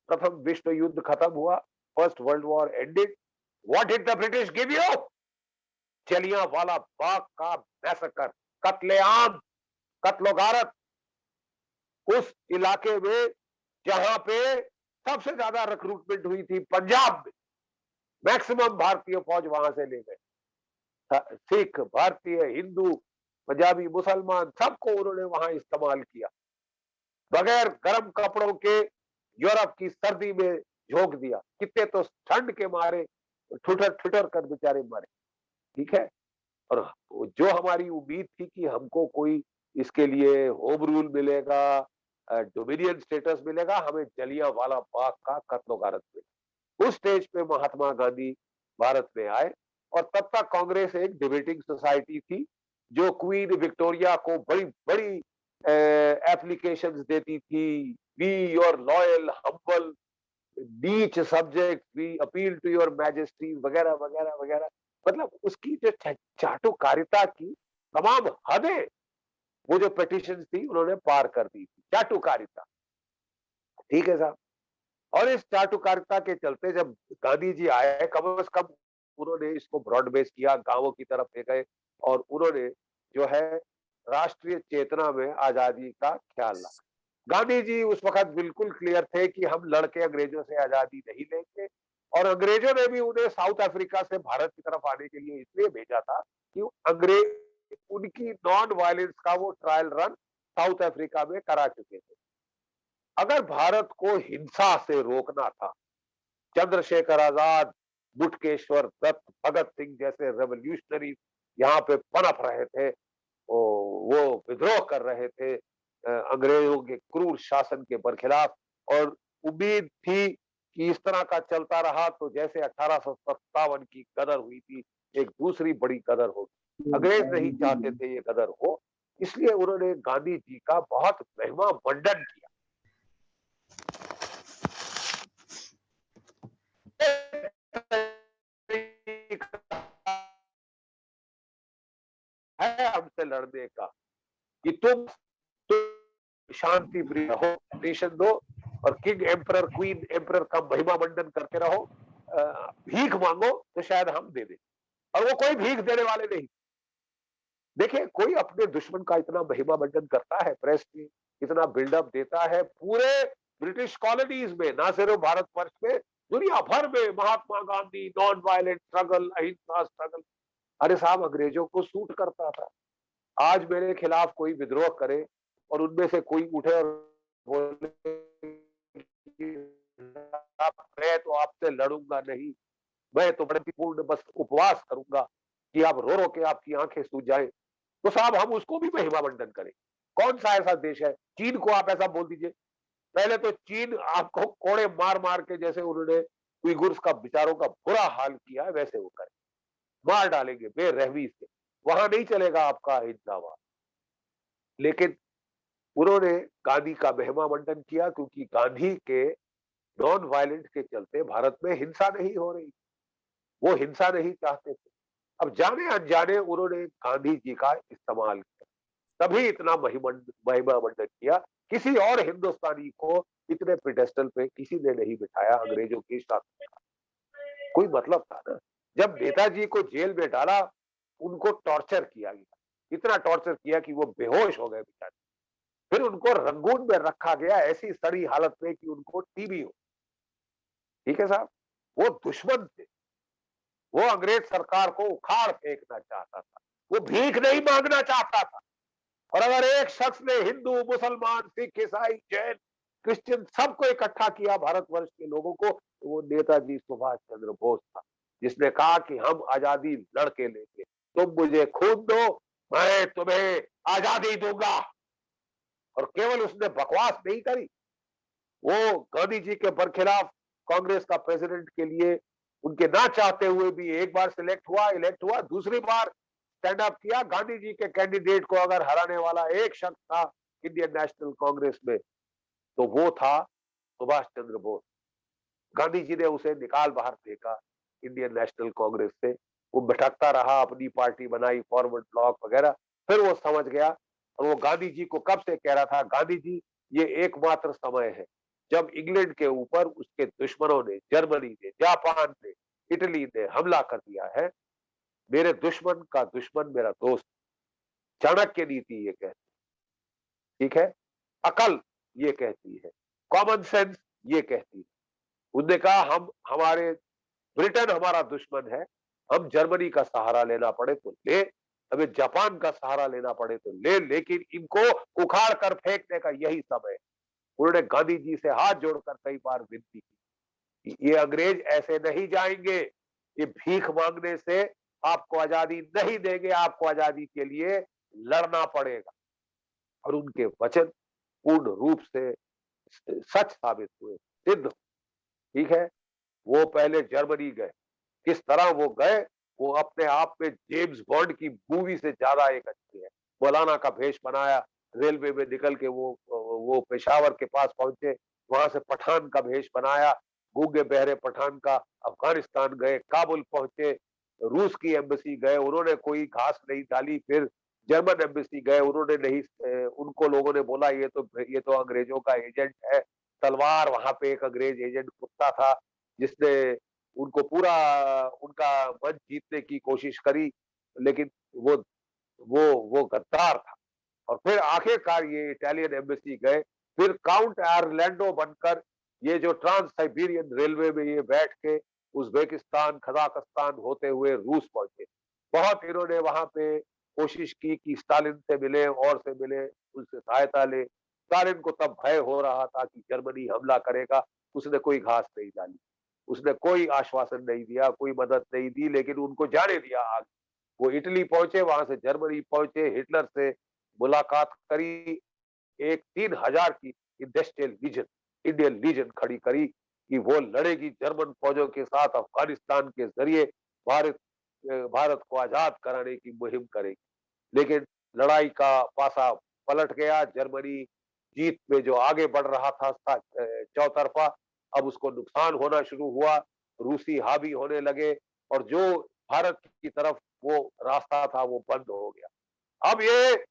Speaker 8: प्रथम विश्व युद्ध खत्म हुआ, first world war ended. What did the British give you? Jallianwala Bagh का मैसेकर, कत्लेआम, कत्लोगारत, उस इलाके में जहां पे सबसे ज्यादा रिक्रूटमेंट हुई थी, पंजाब में मैक्सिमम भारतीय फौज वहां से ले गए। सिख, भारतीय, हिंदू, पंजाबी, मुसलमान, सबको उन्होंने वहां इस्तेमाल किया। बगैर गर्म कपड़ों के यूरोप की सर्दी में झोंक दिया। कितने तो ठंड के मारे ठुठर ठुठर कर बेचारे मारे। ठीक है, और जो हमारी उम्मीद थी कि हमको कोई इसके लिए होम रूल मिलेगा, डोमिनियन स्टेटस मिलेगा, हमें जलियांवाला बाग का कत्लोगारत मिला। उस स्टेज पे महात्मा गांधी भारत में आए, और तब तक कांग्रेस एक डिबेटिंग सोसाइटी थी जो क्वीन विक्टोरिया को बड़ी बड़ी एप्लीकेशंस देती थी, बी योर लॉयल हम्बल नीच subject, we appeal to your majesty, वगैरह वगैरह वगैरह। मतलब उसकी जो चाटुकारिता की तमाम हदें वो जो पिटीशन थी उन्होंने पार कर दी थी, चाटुकारिता। ठीक है साहब, और इस चाटुकारिता के चलते जब गांधी जी आए, कम से कम उन्होंने इसको ब्रॉड बेस किया, गांवों की तरफ ले गए, और उन्होंने जो है राष्ट्रीय चेतना में आजादी का ख्याल रखा। गांधी जी उस वक्त बिल्कुल क्लियर थे कि हम लड़के अंग्रेजों से आजादी नहीं लेंगे, और अंग्रेजों ने भी उन्हें साउथ अफ्रीका से भारत की तरफ आने के लिए इसलिए भेजा था कि अंग्रेज उनकी नॉन वायलेंस का वो ट्रायल रन साउथ अफ्रीका में करा चुके थे। अगर भारत को हिंसा से रोकना था, चंद्रशेखर आजाद, बुटकेश्वर दत्त, भगत सिंह जैसे रेवोल्यूशनरी यहाँ पे पनप रहे थे, वो विद्रोह कर रहे थे अंग्रेजों के क्रूर शासन के बरखिलाफ, और उम्मीद थी कि इस तरह का चलता रहा तो जैसे 1857 की गदर हुई थी, एक दूसरी बड़ी गदर होगी। अंग्रेज नहीं चाहते थे ये गदर हो, इसलिए उन्होंने गांधी जी का बहुत महिमा मंडन किया। है हमसे लड़ने का कि तुम शांति प्रिय हो, नेशन दो और किंग एम्परर क्वीन एम्परर का महिमा मंडन करते रहो, भीख मांगो तो शायद हम दे दें। और वो कोई भीख देने वाले नहीं। देखिए, कोई अपने दुश्मन का इतना महिमा मंडन करता है, प्रेस में इतना बिल्डअप देता है, पूरे ब्रिटिश कॉलोनीज में, ना सिर्फ भारतवर्ष में, दुनिया भर में Mahatma Gandhi, non violent struggle, अहिंसा स्ट्रगल। अरे साहब, अंग्रेजों को सूट करता था। आज मेरे खिलाफ कोई विद्रोह करे और उनमें से कोई उठे और बोले मैं तो आपसे लड़ूंगा नहीं, मैं तो बड़े पूर्ण बस उपवास करूंगा कि आप रो रो के आपकी आंखें सूज जाए, तो साहब हम उसको भी महिमा मंडन करें। कौन सा ऐसा देश है? चीन को आप ऐसा बोल दीजिए। पहले तो चीन आपको कोड़े मार मार के, जैसे उन्होंने उइगुर्स का बेचारों का बुरा हाल किया है, वैसे वो करे, मार डालेंगे बेरहमी से। वहां नहीं चलेगा आपका अहिंसावाद। लेकिन उन्होंने गांधी का महिमा मंडन किया, क्योंकि गांधी के नॉन वायलेंट के चलते भारत में हिंसा नहीं हो रही। वो हिंसा नहीं चाहते थे। अब जाने अनजाने उन्होंने गांधी जी का इस्तेमाल किया, तभी इतना महिमा मंडन किया। किसी और हिंदुस्तानी को इतने पेडेस्टल पे किसी ने नहीं बिठाया अंग्रेजों के शासन का। कोई मतलब था ना? जब नेताजी को जेल में डाला, उनको टॉर्चर किया गया, इतना टॉर्चर किया कि वो बेहोश हो गए बेचारे। फिर उनको रंगून में रखा गया ऐसी सड़ी हालत में कि उनको टीबी हो। ठीक है साहब, वो दुश्मन थे। वो अंग्रेज सरकार को उखाड़ फेंकना चाहता था, वो भीख नहीं मांगना चाहता था। और अगर एक शख्स ने हिंदू, मुसलमान, सिख, ईसाई, जैन, क्रिश्चियन सबको इकट्ठा किया भारतवर्ष के लोगों को, तो वो नेताजी सुभाष चंद्र बोस था, जिसने कहा कि हम आजादी लड़के लेंगे, तुम मुझे खून दो, मैं तुम्हें आजादी दूंगा। और केवल उसने बकवास नहीं करी, वो गांधी जी के बरखिलाफ कांग्रेस का प्रेसिडेंट के लिए उनके ना चाहते हुए भी एक बार इलेक्ट हुआ, दूसरी बार स्टैंड अप किया। गांधी जी के कैंडिडेट को अगर हराने वाला एक शख्स था इंडियन नेशनल कांग्रेस में, तो वो था सुभाष चंद्र बोस। गांधी जी ने उसे निकाल बाहर फेंका इंडियन नेशनल कांग्रेस से। वो भटकता रहा, अपनी पार्टी बनाई, फॉरवर्ड ब्लॉक वगैरह। फिर वो समझ गया, और वो गांधी जी को कब से कह रहा था, गांधी जी ये एकमात्र समय है जब इंग्लैंड के ऊपर उसके दुश्मनों ने, जर्मनी ने, जापान ने, इटली ने हमला कर दिया है। मेरे दुश्मन का दुश्मन मेरा दोस्त। चाणक्य नीति ये कहती, ठीक है, अकल ये कहती है, कॉमन सेंस ये कहती है। उन्होंने कहा हमारे ब्रिटेन हमारा दुश्मन है, हम जर्मनी का सहारा लेना पड़े तो ले, हमें जापान का सहारा लेना पड़े तो ले, लेकिन इनको उखाड़ कर फेंकने का यही समय है। उन्होंने गांधी जी से हाथ जोड़कर कई बार विनती की कि ये अंग्रेज ऐसे नहीं जाएंगे, ये भीख मांगने से आपको आजादी नहीं देंगे, आपको आजादी के लिए लड़ना पड़ेगा। और उनके वचन पूर्ण रूप से सच साबित हुए, सिद्ध। ठीक है, वो पहले जर्मनी गए। किस तरह वो गए, वो अपने आप में जेम्स बॉन्ड की मूवी से ज्यादा एक अच्छी है। मौलाना का भेष बनाया, रेलवे में निकल के वो पेशावर के पास पहुंचे, वहां से पठान का भेष बनाया, गूंगे बहरे पठान का। अफगानिस्तान गए, काबुल पहुंचे, रूस की एम्बेसी गए, उन्होंने कोई घास नहीं डाली। फिर जर्मन एम्बेसी गए, उन्होंने नहीं, उनको लोगों ने बोला ये तो अंग्रेजों का एजेंट है। तलवार वहां पे एक अंग्रेज एजेंट कुत्ता था, जिसने उनको पूरा उनका मन जीतने की कोशिश करी, लेकिन वो गद्दार था। और फिर आखिरकार ये इटालियन एम्बेसी गए, फिर काउंट ऑरलैंडो बनकर ये जो ट्रांस साइबेरियन रेलवे में ये बैठ के उज्बेकिस्तान, कजाकिस्तान होते हुए रूस पहुंचे। बहुत इन्होंने वहां पे कोशिश की कि स्टालिन से मिले और से मिले, उससे सहायता ले। स्टालिन को तब भय हो रहा था कि जर्मनी हमला करेगा, उसने कोई घास नहीं डाली, उसने कोई आश्वासन नहीं दिया, कोई मदद नहीं दी, लेकिन उनको जाने दिया आगे। वो इटली पहुंचे, वहां से जर्मनी पहुंचे, हिटलर से मुलाकात करी, एक 3000 की इंडियन लीजन खड़ी करी कि वो लड़ेगी जर्मन फौजों के साथ, अफगानिस्तान के जरिए भारत को आजाद कराने की मुहिम करेगी। लेकिन लड़ाई का पासा पलट गया। जर्मनी जीत में जो आगे बढ़ रहा था चौतरफा, अब उसको नुकसान होना शुरू हुआ, रूसी हावी होने लगे, और जो भारत की तरफ वो रास्ता था वो बंद हो गया। अब ये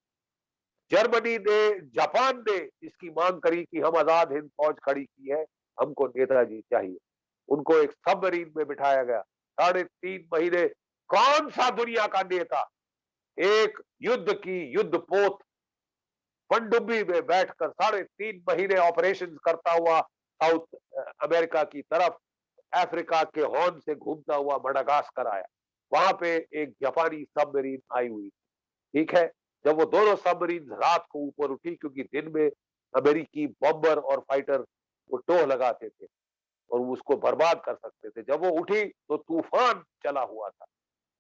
Speaker 8: जर्मनी ने, जापान ने इसकी मांग करी कि हम आजाद हिंद फौज खड़ी की है, हमको नेताजी चाहिए। उनको एक सबमरीन में बिठाया गया, 3.5 महीने। कौन सा दुनिया का नेता एक युद्ध की युद्धपोत पनडुब्बी में बैठकर 3.5 महीने ऑपरेशन करता हुआ साउथ अमेरिका की तरफ, अफ्रीका के हॉर्न से घूमता हुआ मडागास्कर आया। वहां पे एक जापानी सबमरीन आई हुई, ठीक है। जब वो दोनों सबमरीन रात को ऊपर उठी, क्योंकि दिन में अमेरिकी बॉम्बर और फाइटर वो टोह लगाते थे और उसको बर्बाद कर सकते थे, जब वो उठी तो तूफान चला हुआ था,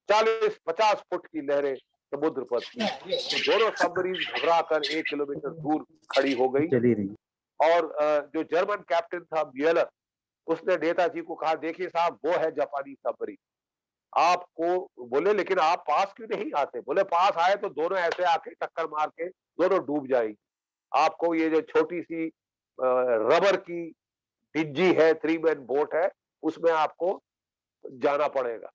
Speaker 8: 40-50 फुट की लहरें समुद्र पर थी। तो दोनों सबमरीन घबरा कर 1 किलोमीटर दूर खड़ी हो गई।
Speaker 5: चली रही।
Speaker 8: और जो जर्मन कैप्टन था म्यूलर, उसने नेताजी को कहा, देखिए साहब, वो है जापानी सबमरीन, आपको बोले लेकिन आप पास क्यों नहीं आते? बोले पास आए तो दोनों ऐसे आके टक्कर मार के दोनों डूब जाएंगे। आपको ये जो छोटी सी रबर की डिज्जी है, 3 मैन बोट है, उसमें आपको जाना पड़ेगा।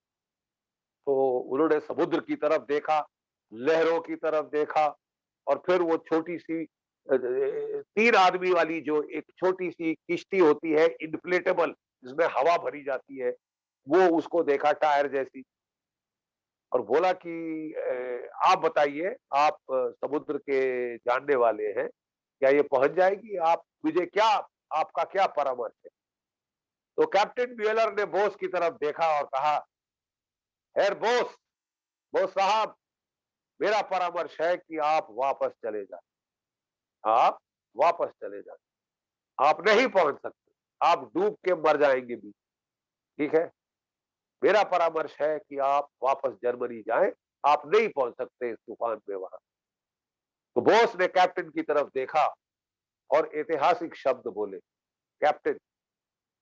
Speaker 8: तो उन्होंने समुद्र की तरफ देखा, लहरों की तरफ देखा, और फिर वो छोटी सी 3 आदमी वाली जो एक छोटी सी किश्ती होती है इन्फ्लेटेबल, जिसमें हवा भरी जाती है, वो उसको देखा, टायर जैसी, और बोला कि आप बताइए, आप समुद्र के जानने वाले हैं, क्या ये पहुंच जाएगी? आप मुझे क्या, आपका क्या परामर्श है? तो कैप्टन म्यूलर ने बोस की तरफ देखा और कहा, हेर बोस, बोस साहब, मेरा परामर्श है कि आप वापस चले जाए, आप वापस चले जाए, आप नहीं पहुंच सकते, आप डूब के मर जाएंगे भी, ठीक है। मेरा परामर्श है कि आप वापस जर्मनी जाएं, आप नहीं पहुंच सकते इस तूफान में वहां। तो बोस ने कैप्टन की तरफ देखा और ऐतिहासिक शब्द बोले, कैप्टन,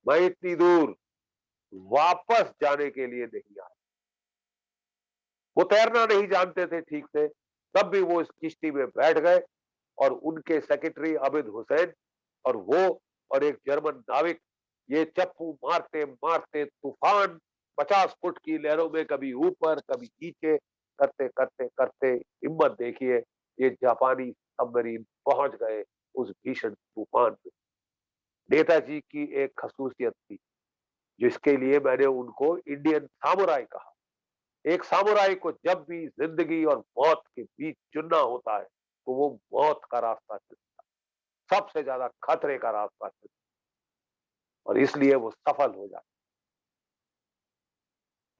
Speaker 8: मैं इतनी दूर वापस जाने के लिए नहीं आया। वो तैरना नहीं जानते थे ठीक से, तब भी वो इस किश्ती में बैठ गए, और उनके सेक्रेटरी अबिद हुसैन और वो और एक जर्मन नाविक, ये चप्पू मारते मारते तूफान 50 फुट की लहरों में कभी ऊपर कभी नीचे करते करते करते, हिम्मत देखिए, ये जापानी सबमरीन पहुंच गए उस भीषण तूफान में। नेताजी की एक खसूसियत थी, जिसके लिए मैंने उनको इंडियन सामुराई कहा। एक सामुराई को जब भी जिंदगी और मौत के बीच चुनना होता है, तो वो मौत का रास्ता चुनता है, सबसे ज्यादा खतरे का रास्ता चुनता है, और इसलिए वो सफल हो जाता।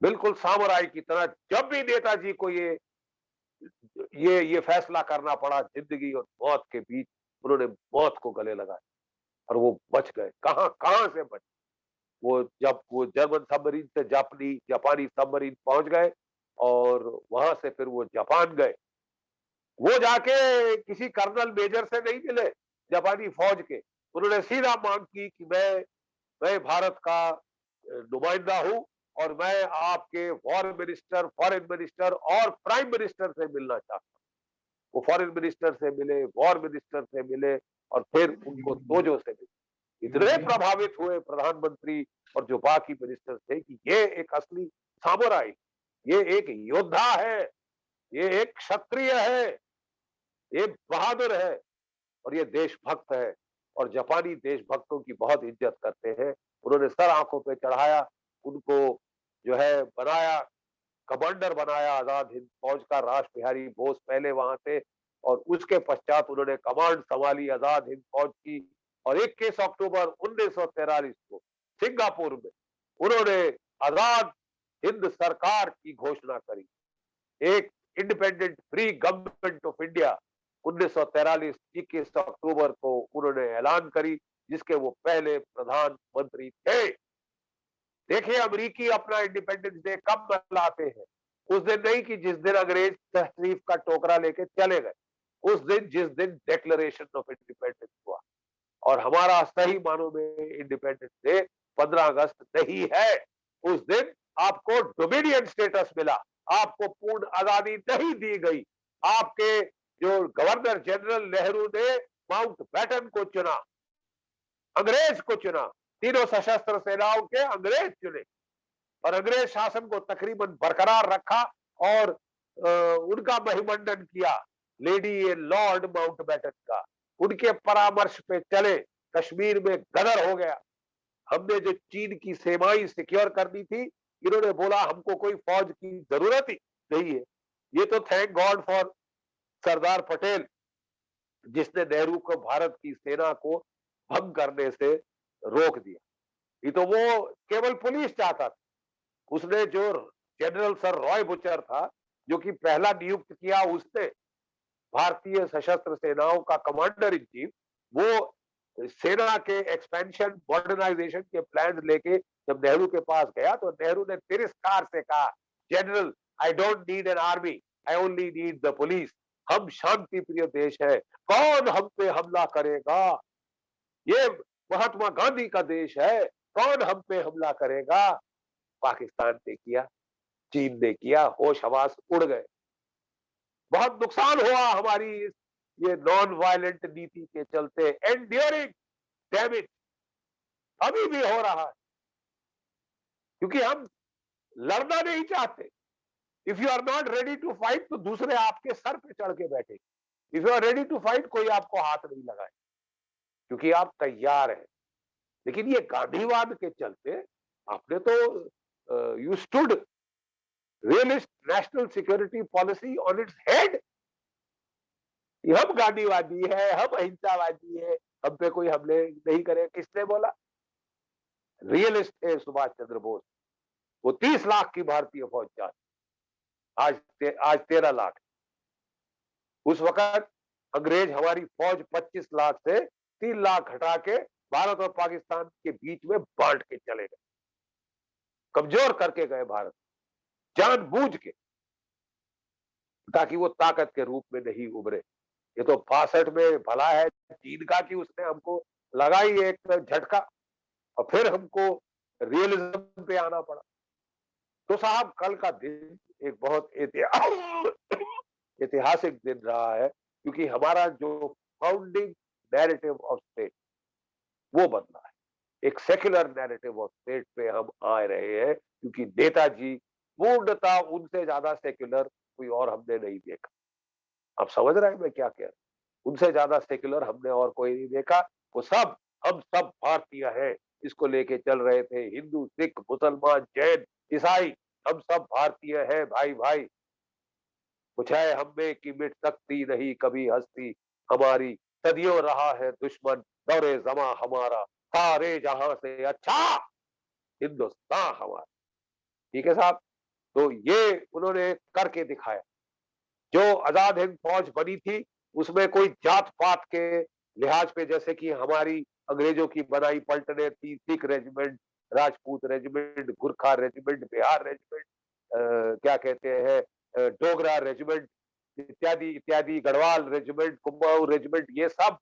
Speaker 8: बिल्कुल सामुराई की तरह जब भी नेताजी को ये फैसला करना पड़ा जिंदगी और मौत के बीच, उन्होंने मौत को गले लगाया और वो बच गए। कहां से बच? जब वो जर्मन सबमरीन से जापानी सबमरीन पहुंच गए, और वहां से फिर वो जापान गए। वो जाके किसी कर्नल मेजर से नहीं मिले जापानी फौज के, उन्होंने सीधा मांग की कि मैं भारत का नुमाइंदा हूं, और मैं आपके वॉर मिनिस्टर, फॉरेन मिनिस्टर और प्राइम मिनिस्टर से मिलना चाहता हूं। वो फॉरेन मिनिस्टर से मिले, वॉर मिनिस्टर से मिले, और फिर उनको तोजो से मिले। इतने प्रभावित हुए प्रधानमंत्री और जो बाकी मिनिस्टर थे कि ये एक असली सामुराई, ये एक योद्धा है, ये एक क्षत्रिय है, ये बहादुर है, और ये देशभक्त है, और जापानी देशभक्तों की बहुत इज्जत करते हैं। उन्होंने सर आंखों पे चढ़ाया, उनको जो है बनाया, कमांडर बनाया आजाद हिंद फौज का। रास बिहारी बोस पहले वहां थे, और उसके पश्चात उन्होंने कमांड संभाली आजाद हिंद फौज की, और 21 अक्टूबर 1943 को सिंगापुर में उन्होंने आजाद हिंद सरकार की घोषणा करी, एक independent free government of India. 1943 21 अक्टूबर को उन्होंने ऐलान करी, जिसके वो पहले प्रधानमंत्री थे। देखिए, अमेरिकी अपना इंडिपेंडेंस डे कब मनाते हैं? उस दिन नहीं कि जिस दिन अंग्रेज तशरीफ का टोकरा लेके चले गए, उस दिन जिस दिन डिक्लेरेशन ऑफ इंडिपेंडेंस हुआ। और हमारा सही मानों में इंडिपेंडेंस डे 15 अगस्त नहीं है। उस दिन आपको डोमिनियन स्टेटस मिला, आपको पूर्ण आजादी नहीं दी गई। आपके जो गवर्नर जनरल नेहरू ने माउंट बैटन को चुना, अंग्रेज को चुना, तीनों सशस्त्र सेनाओं के अंग्रेज चुने, और अंग्रेज शासन को तकरीबन बरकरार रखा, और उनका महिमंडन किया, लेडी ए लॉर्ड माउंटबेटन का, उनके परामर्श पे चले, कश्मीर में गदर हो गया। हमने जो चीन की सीमाएं सिक्योर करनी थी, इन्होंने बोला हमको कोई फौज की जरूरत ही नहीं है। ये तो thank God for Sardar Patel, जिसने नेहरू को भारत की सेना को भंग करने से रोक दिया। ये तो वो केवल पुलिस चाहता था। उसने जो जनरल सर रॉय बुचर था, जो कि पहला नियुक्त किया उसने भारतीय सशस्त्र सेनाओं का कमांडर इन चीफ, वो सेना के एक्सपेंशन मॉडर्नाइजेशन के प्लान लेके जब नेहरू के पास गया तो नेहरू ने तिरस्कार से कहा, general I don't need an army, I only need the police. हम शांति प्रिय देश है, कौन हम पे हमला करेगा? ये महात्मा गांधी का देश है, कौन हम पे हमला करेगा? पाकिस्तान ने किया, चीन ने किया, होश हवास उड़ गए। बहुत नुकसान हुआ हमारी ये नॉन वायलेंट नीति के चलते, एंड्यूरिंग डैमेज अभी भी हो रहा है, क्योंकि हम लड़ना नहीं चाहते। If you are not ready to fight तो दूसरे आपके सर पे चढ़ के बैठे। If you are ready to fight कोई आपको हाथ नहीं लगाए, क्योंकि आप तैयार हैं। लेकिन ये गांधीवाद के चलते आपने तो you stood realist national security policy on its head. हम गांधीवादी है, हम अहिंसावादी है, हम पे कोई हमले नहीं करे, किसने बोला? रियलिस्ट थे सुभाष चंद्र बोस। वो 30 लाख की भारतीय फौज चाहती, आज 13 लाख। उस वक्त अंग्रेज हमारी फौज 25 लाख से 3 लाख घटा के भारत और पाकिस्तान के बीच में बांट के चले गए, कमजोर करके गए भारत जानबूझ के, ताकि वो ताकत के रूप में नहीं उभरे। ये तो 62 में भला है चीन का कि उसने हमको लगाई एक झटका और फिर हमको रियलिज्म पे आना पड़ा। तो साहब कल का दिन एक बहुत ऐतिहासिक दिन रहा है, क्योंकि हमारा जो फाउंडिंग नैरेटिव ऑफ स्टेट वो बदला है। एक सेक्युलर नैरेटिव ऑफ स्टेट पे हम आ रहे हैं, क्योंकि नेताजी पूर्णतः उनसे ज्यादा सेक्युलर कोई और हमने नहीं देखा। आप समझ रहे हैं मैं क्या कह रहा हूं? उनसे ज्यादा सेक्युलर हमने और कोई नहीं देखा। वो सब, हम सब भारतीय हैं, इसको लेके चल रहे थे। हिंदू, सिख, मुसलमान, जैन, ईसाई, हम सब भारतीय हैं भाई भाई। कुछ है हम में कि मिट सकती नहीं कभी हस्ती हमारी, सदियों रहा है दुश्मन दौरे जमा हमारा, सारे जहां से अच्छा हिंदुस्तान हमारा। ठीक है साहब, तो ये उन्होंने करके दिखाया। जो आजाद हिंद फौज बनी थी उसमें कोई जात पात के लिहाज पे, जैसे कि हमारी अंग्रेजों की बनाई पलटने थी, Sikh regiment, Rajput regiment, Gurkha regiment, Bihar regiment, क्या कहते हैं डोगरा रेजिमेंट इत्यादि इत्यादि, गढ़वाल रेजिमेंट, कुमाऊं रेजिमेंट, ये सब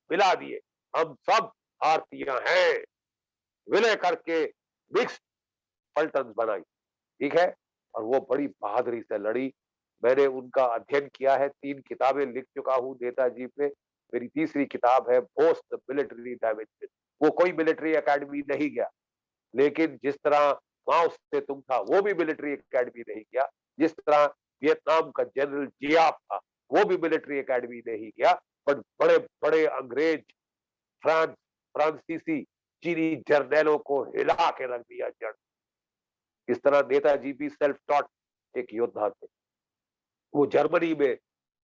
Speaker 8: मिला दिए। हम सब भारतीय हैं, विलय करके मिक्स पलटन बनाई। ठीक है, और वो बड़ी बहादुरी से लड़ी। मैंने उनका अध्ययन किया है, 3 किताबें लिख चुका हूँ नेताजी पे। मेरी तीसरी किताब है पोस्ट मिलिट्री डायमेंशन। वो कोई मिलिट्री एकेडमी नहीं गया, लेकिन जिस तरह माओ से तुम था वो भी मिलिट्री एकेडमी नहीं गया, जिस तरह वियतनाम का जनरल जियाप था वो भी मिलिट्री एकेडमी नहीं गया, बट बड़े बड़े अंग्रेज, फ्रांसीसी, चीनी जर्नैलों को हिला के रख दिया जड़। इस तरह नेताजी भी सेल्फ टॉट एक योद्धा थे। वो जर्मनी में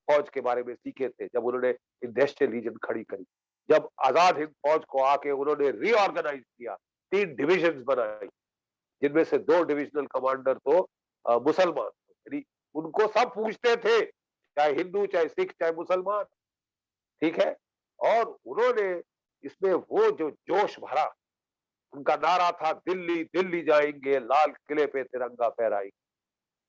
Speaker 8: फौज के बारे में सीखे थे जब उन्होंने इंडस्ट्रियल रीजन खड़ी करी। जब आजाद हिंद फौज को आके उन्होंने रीऑर्गेनाइज किया, 3 डिविजन्स बनाई, जिनमें से 2 डिविजनल कमांडर तो मुसलमान, उनको सब पूछते थे, चाहे हिंदू, चाहे सिख, चाहे मुसलमान। ठीक है, और उन्होंने इसमें वो जो जोश भरा, उनका नारा था दिल्ली दिल्ली जाएंगे, लाल किले पे तिरंगा फहराएंगे।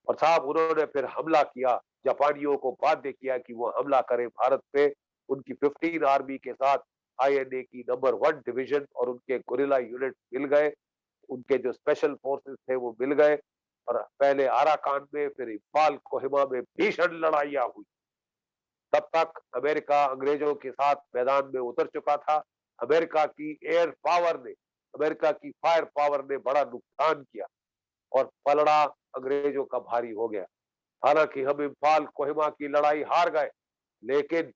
Speaker 8: और साहब उन्होंने फिर हमला किया, जापानियों को बाध्य किया कि वो हमला करें भारत पे। उनकी 15 आर्मी के साथ INA की नंबर 1 डिवीजन और उनके गुरिल्ला यूनिट मिल गए, उनके जो स्पेशल फोर्सेस थे वो मिल गए, और पहले आराकान में, फिर इम्फाल, कोहिमा में भीषण लड़ाइयां हुई। तब तक अमेरिका अंग्रेजों के साथ मैदान में उतर चुका था। अमेरिका की एयर पावर ने, अमेरिका की फायर पावर ने बड़ा नुकसान किया और पलड़ा अंग्रेजों का भारी हो गया। हालांकि हम इम्फाल कोहिमा की लड़ाई हार गए, लेकिन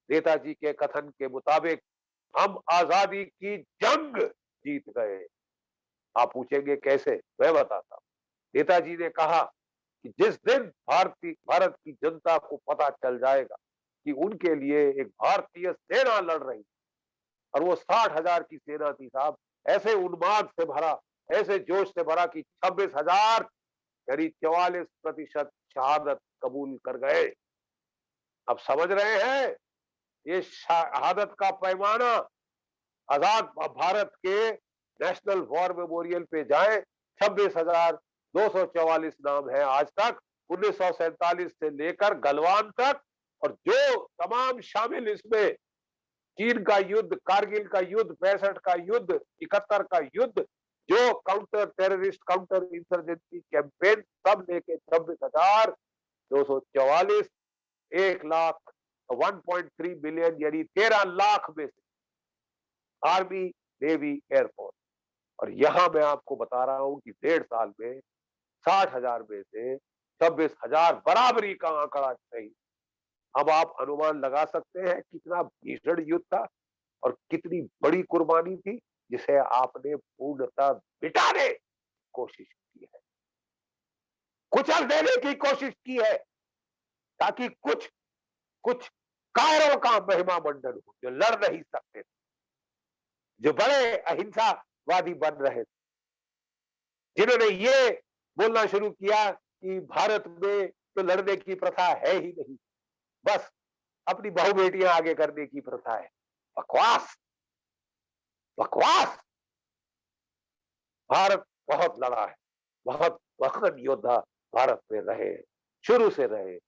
Speaker 8: नेताजी के कथन के मुताबिक हम आजादी की जंग जीत गए। आप पूछेंगे कैसे, मैं बताता हूं। नेताजी ने कहा कि जिस दिन भारत की जनता को पता चल जाएगा कि उनके लिए एक भारतीय सेना लड़ रही, और वो 60,000 की सेना थी साहब, ऐसे उन्माद से भरा, ऐसे जोश से भरा कि 26,000 यानी 44% शहादत कबूल कर गए। अब समझ रहे हैं ये शहादत का पैमाना। आजाद भारत के नेशनल वॉर मेमोरियल पे जाएं, 26,244 नाम है आज तक, 1947 से लेकर गलवान तक, और जो तमाम शामिल इसमें चीन का युद्ध, कारगिल का युद्ध, 65 का युद्ध, 71 का युद्ध, जो counter terrorist, counter insurgency campaign, सब लेके 26,244, 1,03 मिलियन यानी 13 लाख में से आर्मी, नेवी, एयरफोर्स। और यहां मैं आपको बता रहा हूं कि 1.5 साल में 60,000 में से 26,000 बराबरी का आंकड़ा सही। अब आप अनुमान लगा सकते हैं कितना भीषण युद्ध था और कितनी बड़ी कुर्बानी थी, जिसे आपने पूर्णतः मिटाने की कोशिश की है, कुचल देने की कोशिश की है, ताकि कुछ कायरों का महिमा मंडल हो जो लड़ नहीं सकते थे, जो बड़े अहिंसावादी बन रहे थे, जिन्होंने ये बोलना शुरू किया कि भारत में तो लड़ने की प्रथा है ही नहीं, बस अपनी बहु बेटियां आगे करने की प्रथा है। बकवास, बकवास। भारत बहुत लड़ा है, बहुत महान योद्धा भारत में रहे, शुरू से रहे,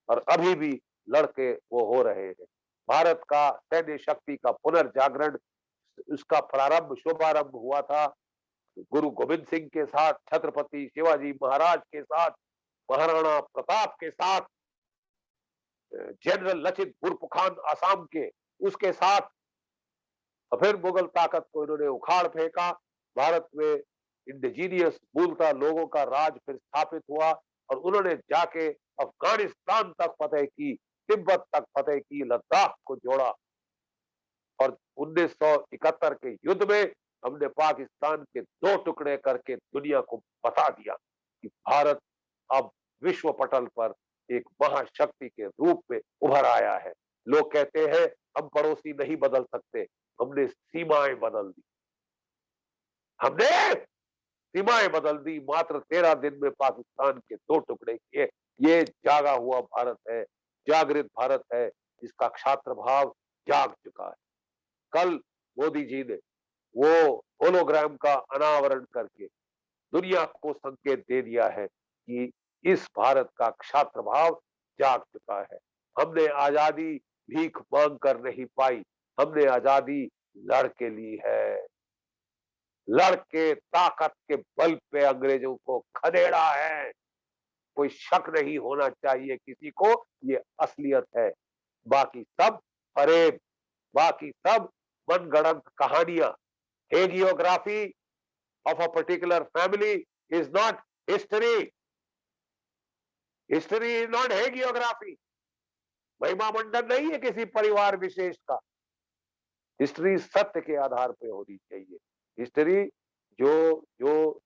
Speaker 8: और अभी भी लड़के वो हो रहे हैं। भारत का सैन्य शक्ति का पुनर्जागरण, उसका प्रारंभ, शुभारंभ हुआ था गुरु गोविंद सिंह के साथ, छत्रपति शिवाजी महाराज के साथ, महाराणा प्रताप के साथ, जनरल लचित बुरपुखान आसाम के, उसके साथ, और फिर मुगल ताकत को इन्होंने उखाड़ फेंका। भारत में इंडिजीनियस मूलतः लोगों का राज फिर स्थापित हुआ, और उन्होंने जाके अफगानिस्तान तक फतेह की, तिब्बत तक फतेह की, लद्दाख को जोड़ा, और 1971 के युद्ध में हमने पाकिस्तान के 2 टुकड़े करके दुनिया को बता दिया कि भारत अब विश्व पटल पर एक महाशक्ति के रूप में उभर आया है। लोग कहते हैं हम पड़ोसी नहीं बदल सकते, हमने सीमाएं बदल दी, हमने सीमाएं बदल दी। मात्र 13 दिन में पाकिस्तान के 2 टुकड़े किए। ये जागा हुआ भारत है, जागृत भारत है, जिसका क्षात्र भाव जाग चुका है। कल मोदी जी ने वो होलोग्राम का अनावरण करके दुनिया को संकेत दे दिया है कि इस भारत का क्षात्र भाव जाग चुका है। हमने आजादी भीख मांग कर नहीं पाई, हमने आजादी लड़ के ली है, लड़के ताकत के बल पे अंग्रेजों को खदेड़ा है। कोई शक नहीं होना चाहिए किसी को, ये असलियत है। बाकी सब फरेब, बाकी सब मनगढ़ंत कहानियां। हेगियोग्राफी of a particular family is not history. History is not hagiography. महिमा मंडन नहीं है किसी परिवार विशेष का। हिस्ट्री सत्य के आधार पे होनी चाहिए। हिस्ट्री जो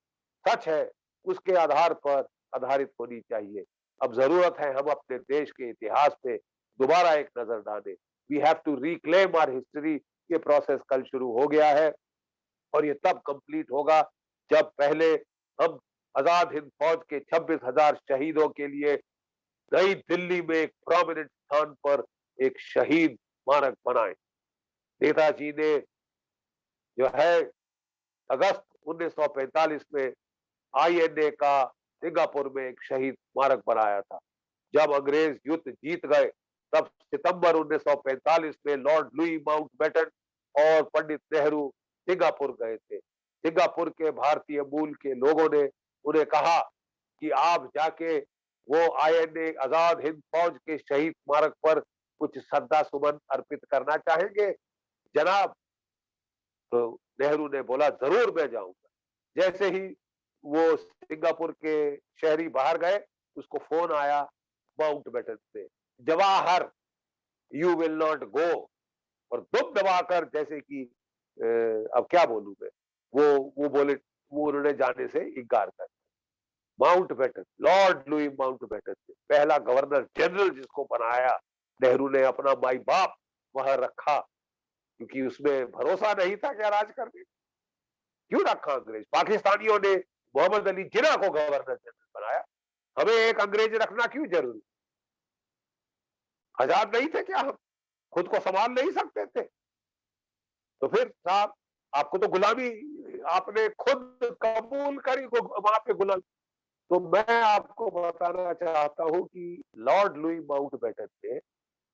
Speaker 8: सच है उसके आधार पर आधारित होनी चाहिए। अब जरूरत है हम अपने देश के इतिहास पे दोबारा एक नजर डालें। We have to reclaim our history। ये प्रोसेस कल शुरू हो गया है, और ये तब कंप्लीट होगा जब पहले हम आजाद हिंद फौज के 26,000 शहीदों के लिए नई दिल्ली में एक प्रोमिनेंट स्थान पर एक शहीद स्मारक बनाए। नेताजी ने जो है अगस्त 1945 में INA का सिंगापुर में एक शहीद स्मारक बनाया था। जब अंग्रेज युद्ध जीत गए तब सितंबर 1945 में लॉर्ड लुई माउंटबेटन और पंडित नेहरू सिंगापुर गए थे। सिंगापुर के भारतीय मूल के लोगों ने उन्हें कहा कि आप जाके वो INA आजाद हिंद फौज के शहीद स्मारक पर कुछ श्रद्धा सुमन अर्पित करना चाहेंगे जनाब? तो नेहरू ने बोला जरूर मैं जाऊंगा। जैसे ही वो सिंगापुर के शहरी बाहर गए, उसको फोन आया माउंटबेटन से, Jawahar you will not go, और दुम दबाकर, जैसे कि अब क्या बोलूं मैं, वो बोले, वो उन्होंने जाने से इनकार कर। माउंटबेटन, लॉर्ड लुई माउंटबेटन, पहला गवर्नर जनरल जिसको बनाया नेहरू ने, अपना माई बाप वहां रखा, क्योंकि उसमें भरोसा नहीं था क्या राज करने। क्यों रखा अंग्रेज? पाकिस्तानियों ने मोहम्मद अली जिन्ना को गवर्नर जनरल बनाया, हमें एक अंग्रेज रखना क्यों जरूरी? आजाद नहीं थे क्या हम? खुद को संभाल नहीं सकते थे? तो फिर साहब, आपको तो गुलामी आपने खुद कबूल करी, वहां पे गुलाम। तो मैं आपको बताना चाहता हूं कि लॉर्ड लुई माउंटबेटन ने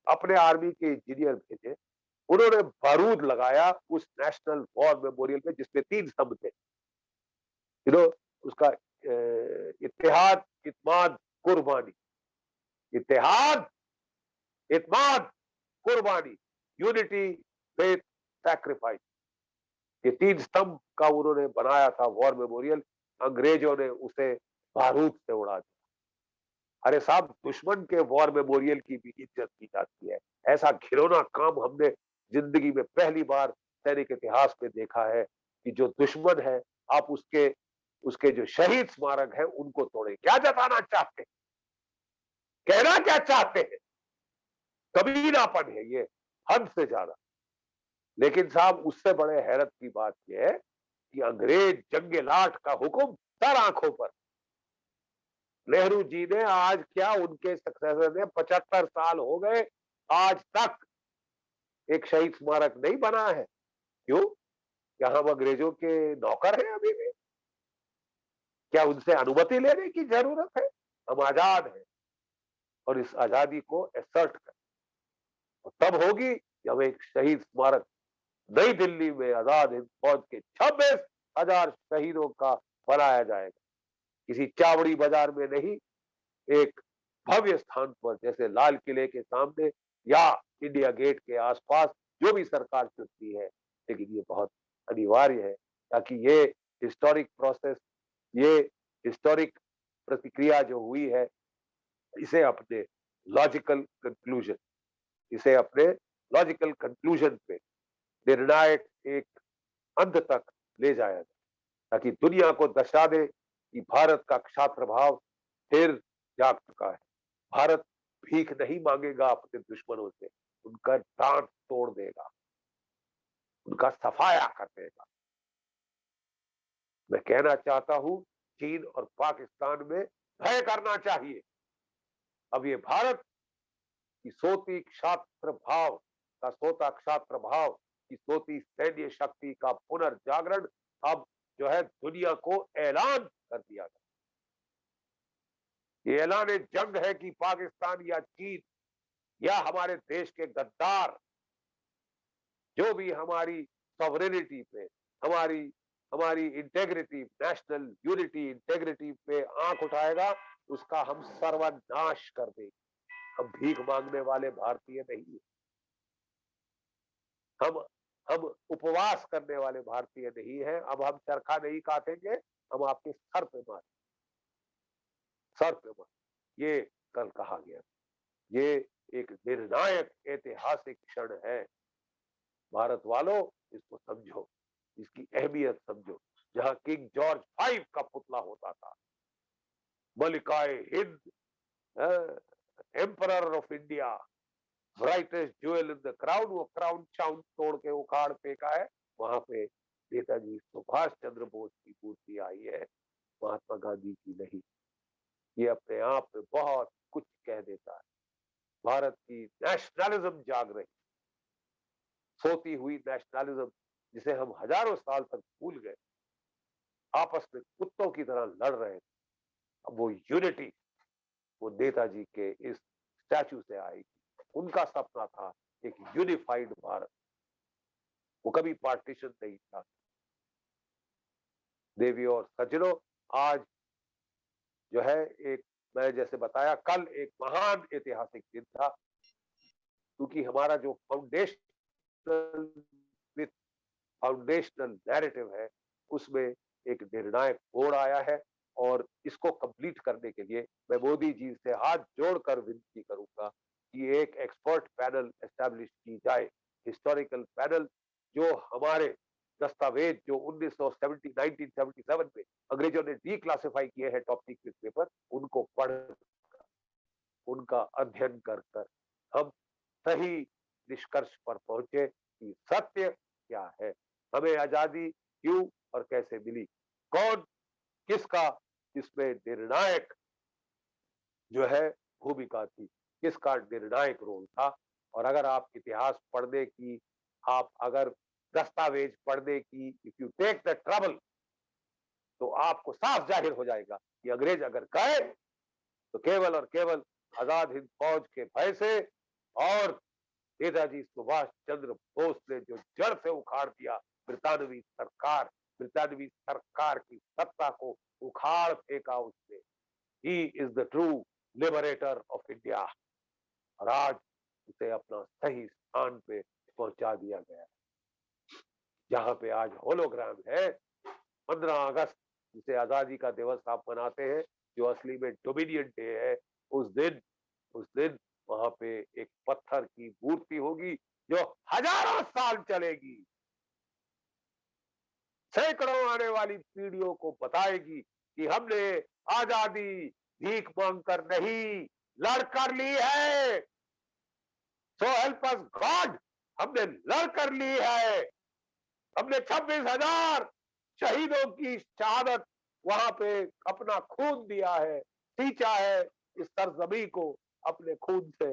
Speaker 8: अपने आर्मी के इंजीनियर भेजे, उन्होंने बारूद लगाया उस नेशनल वॉर मेमोरियल में, जिसमें 3 स्तंभ थे, उसका इत्तेहाद, इत्माद, कुर्बानी। इत्तेहाद, इत्माद, कुर्बानी, यूनिटी, फेथ, सैक्रिफाइस, ये 3 स्तंभ का उन्होंने बनाया था वॉर मेमोरियल। अंग्रेजों ने उसे बारूद से उड़ा दिया। अरे साहब, दुश्मन के वॉर मेमोरियल की भी इज्जत की जाती है। ऐसा घिनौना काम हमने जिंदगी में पहली बार सैनिक इतिहास में देखा है कि जो दुश्मन है, आप उसके जो शहीद स्मारक है उनको तोड़े। क्या जताना चाहते हैं? कहना क्या चाहते हैं? कमीनापन है ये, हद से ज्यादा। लेकिन साहब, उससे बड़े हैरत की बात यह है कि अंग्रेज जंगे लाट का हुक्म सर आंखों पर। नेहरू जी ने आज क्या, उनके सक्सेसर ने 75 साल हो गए, आज तक एक शहीद स्मारक नहीं बना है। क्यों? क्या हम अंग्रेजों के नौकर हैं अभी भी? क्या उनसे अनुमति लेने की जरूरत है? हम आजाद हैं और इस आजादी को एसर्ट करें, और तब होगी जब एक शहीद स्मारक नई दिल्ली में आजाद हिंद फौज के 26,000 शहीदों का बनाया जाएगा। किसी चावड़ी बाजार में नहीं, एक भव्य स्थान पर, जैसे लाल किले के सामने या इंडिया गेट के आसपास, जो भी सरकार चुनती है। लेकिन ये बहुत अनिवार्य है, ताकि ये हिस्टोरिक प्रोसेस, ये हिस्टोरिक प्रतिक्रिया जो हुई है, इसे अपने लॉजिकल कंक्लूजन, इसे अपने लॉजिकल कंक्लूजन पे निर्णायक एक अंत तक ले जाया जाए, ताकि दुनिया को दर्शा दे कि भारत का क्षात्र भाव फिर जाग चुका है। भारत भीख नहीं मांगेगा अपने दुश्मनों से, उनका दांत तोड़ देगा, उनका सफाया कर देगा। मैं कहना चाहता हूं, चीन और पाकिस्तान में भय करना चाहिए। अब ये भारत की सोती क्षात्र भाव का, सोता क्षात्र भाव की सोती सैन्य शक्ति का पुनर्जागरण अब जो है दुनिया को ऐलान कर दिया गया। ये ऐलान जंग है कि पाकिस्तान या चीन या हमारे देश के गद्दार जो भी हमारी सॉवरेनिटी पे, हमारी इंटेग्रिटी, नेशनल यूनिटी, इंटेग्रिटी पे आंख उठाएगा, उसका हम सर्वनाश कर देंगे। हम भीख मांगने वाले भारतीय नहीं है, हम उपवास करने वाले भारतीय नहीं है। अब हम चरखा नहीं काटेंगे, हम आपके सर पे मारेंगे, सर पे मारेंगे। ये कल कहा गया, ये एक निर्णायक ऐतिहासिक क्षण है। भारत वालों, इसको समझो, इसकी अहमियत समझो। जहां किंग जॉर्ज 5 का पुतला होता था, मलिकाए हिंद, emperor of India, brightest jewel in the crown, वो क्राउन चाउन तोड़ के उखाड़ फेंका है। वहां पे नेताजी सुभाष चंद्र बोस की मूर्ति आई है, महात्मा गांधी की नहीं। ये अपने आप में बहुत कुछ कह देता है। भारत की नेशनलिज्म जाग रही, सोती हुई नेशनलिज्म, जिसे हम हजारों साल तक भूल गए, आपस में कुत्तों की तरह लड़ रहे थे। अब वो यूनिटी, वो नेताजी के इस स्टैचू से आएगी। उनका सपना था एक यूनिफाइड भारत, वो कभी पार्टीशन नहीं था। देवी और सज्जनों, आज जो है एक, मैं जैसे बताया, कल एक महान ऐतिहासिक दिन था, क्योंकि हमारा जो फाउंडेशनल नैरेटिव है, उसमें एक निर्णायक मोड़ आया है। और इसको कंप्लीट करने के लिए मैं मोदी जी से हाथ जोड़कर विनती करूंगा कि एक एक्सपर्ट पैनल एस्टैब्लिश की जाए, हिस्टोरिकल पैनल, जो हमारे दस्तावेज जो 1977 में अंग्रेजों ने डिक्लासिफाई किए हैं टॉप सीक्रेट पेपर, उनको पढ़ उनका अध्ययन कर हम सही निष्कर्ष पर पहुंचे कि सत्य क्या है, हमें आजादी क्यों और कैसे मिली, कौन किसका इसमें निर्णायक जो है भूमिका थी, किसका निर्णायक रोल था। और अगर आप इतिहास पढ़ने की, आप अगर दस्तावेज पढ़ने की, if you take the trouble, तो आपको साफ जाहिर हो जाएगा कि अंग्रेज अगर गए तो केवल और केवल आजाद हिंद फौज के भय से, और नेताजी सुभाष चंद्र बोस ने जो जड़ से उखाड़ दिया ब्रितानवी सरकार की सत्ता को उखाड़ फेंका उसने। He is the true liberator of India, और आज उसे अपना सही स्थान पे पहुंचा दिया गया, जहां पे आज होलोग्राम है। 15 अगस्त जिसे आजादी का दिवस आप मनाते हैं, जो असली में डोमिनियन डे है, उस दिन वहां पे एक पत्थर की मूर्ति होगी जो हजारों साल चलेगी, सैकड़ों आने वाली पीढ़ियों को बताएगी कि हमने आजादी भीख मांगकर नहीं, लड़कर ली है। सो हेल्प अस गॉड, हमने लड़कर ली है। हमने 26,000 शहीदों की शहादत वहां पे अपना खून दिया है, सींचा है इस सरजमी को अपने खून से।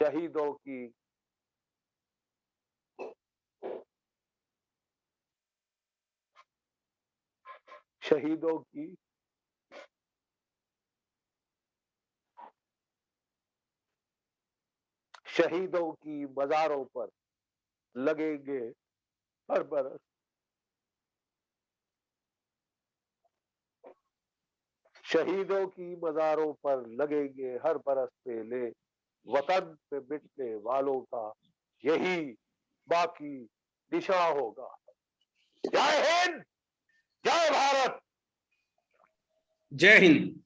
Speaker 8: शहीदों की मजारों पर लगेंगे हर बरस, शहीदों की मजारों पर लगेंगे हर बरस पेले, वतन पे मिटने वालों का यही बाकी दिशा होगा। जय हिंद, जय भारत।
Speaker 3: जय हिंद।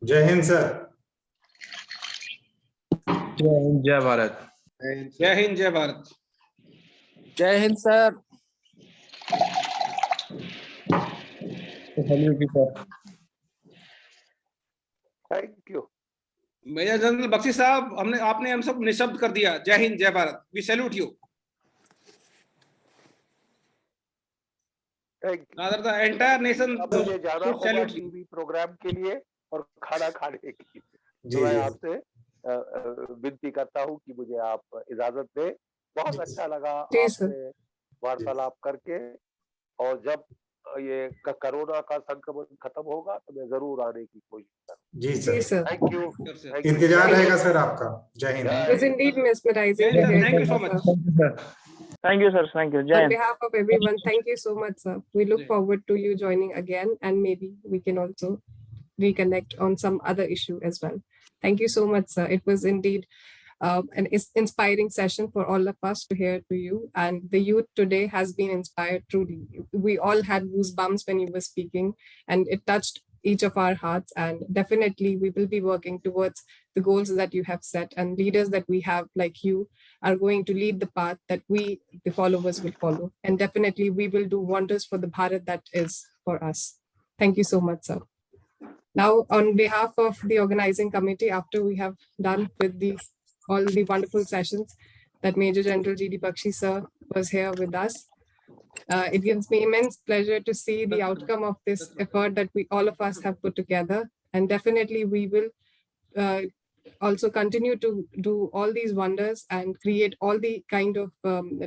Speaker 2: जय हिंद सर।
Speaker 12: जय हिंद, जय भारत।
Speaker 3: जय हिंद, जय भारत।
Speaker 11: जय Hind sir.
Speaker 8: Thank you.
Speaker 3: Major general Bakhshi साहब, आपने हम सब निशब्द कर दिया। जय हिंद, जय Bharat. We salute you. Rather the entire nation
Speaker 8: मुझे जाना होगा
Speaker 3: salute you.
Speaker 8: टीवी प्रोग्राम के लिए और खाना खाने के लिए,
Speaker 2: जी,
Speaker 8: तो मैं
Speaker 2: जी।
Speaker 8: आपसे विनती करता हूं कि मुझे आप इजाजत दें। बहुत अच्छा लगा आपसे वार्तालाप करके, और जब ये कोरोना का संक्रमण खत्म होगा तो मैं जरूर आने की कोशिश करूंगा।
Speaker 2: जी सर।
Speaker 8: Thank you.
Speaker 2: इंतजार रहेगा सर आपका। जय Hind.
Speaker 6: It was indeed mesmerizing to hear
Speaker 3: Thank you so
Speaker 6: from
Speaker 3: much.
Speaker 6: sir.
Speaker 12: Thank you, sir. Thank you. Jai
Speaker 6: On
Speaker 12: Hind.
Speaker 6: behalf of everyone, thank you so much, sir. We look
Speaker 3: Jai.
Speaker 6: forward to you joining again, and maybe we can also reconnect on some other issue as well. Thank you so much, sir. It was indeed an inspiring session for all of us to hear to you. And the youth today has been inspired truly. We all had goosebumps when you were speaking, and it touched each of our hearts. And definitely we will be working towards the goals that you have set, and leaders that we have like you are going to lead the path that we, the followers, will follow. And definitely we will do wonders for the Bharat that is for us. Thank you so much, sir. Now, on behalf of the organizing committee, after we have done with all the wonderful sessions that Major General G.D. Bakshi sir was here with us, it gives me immense pleasure to see the outcome of this effort that all of us have put together. And definitely we will also continue to do all these wonders and create all the kind of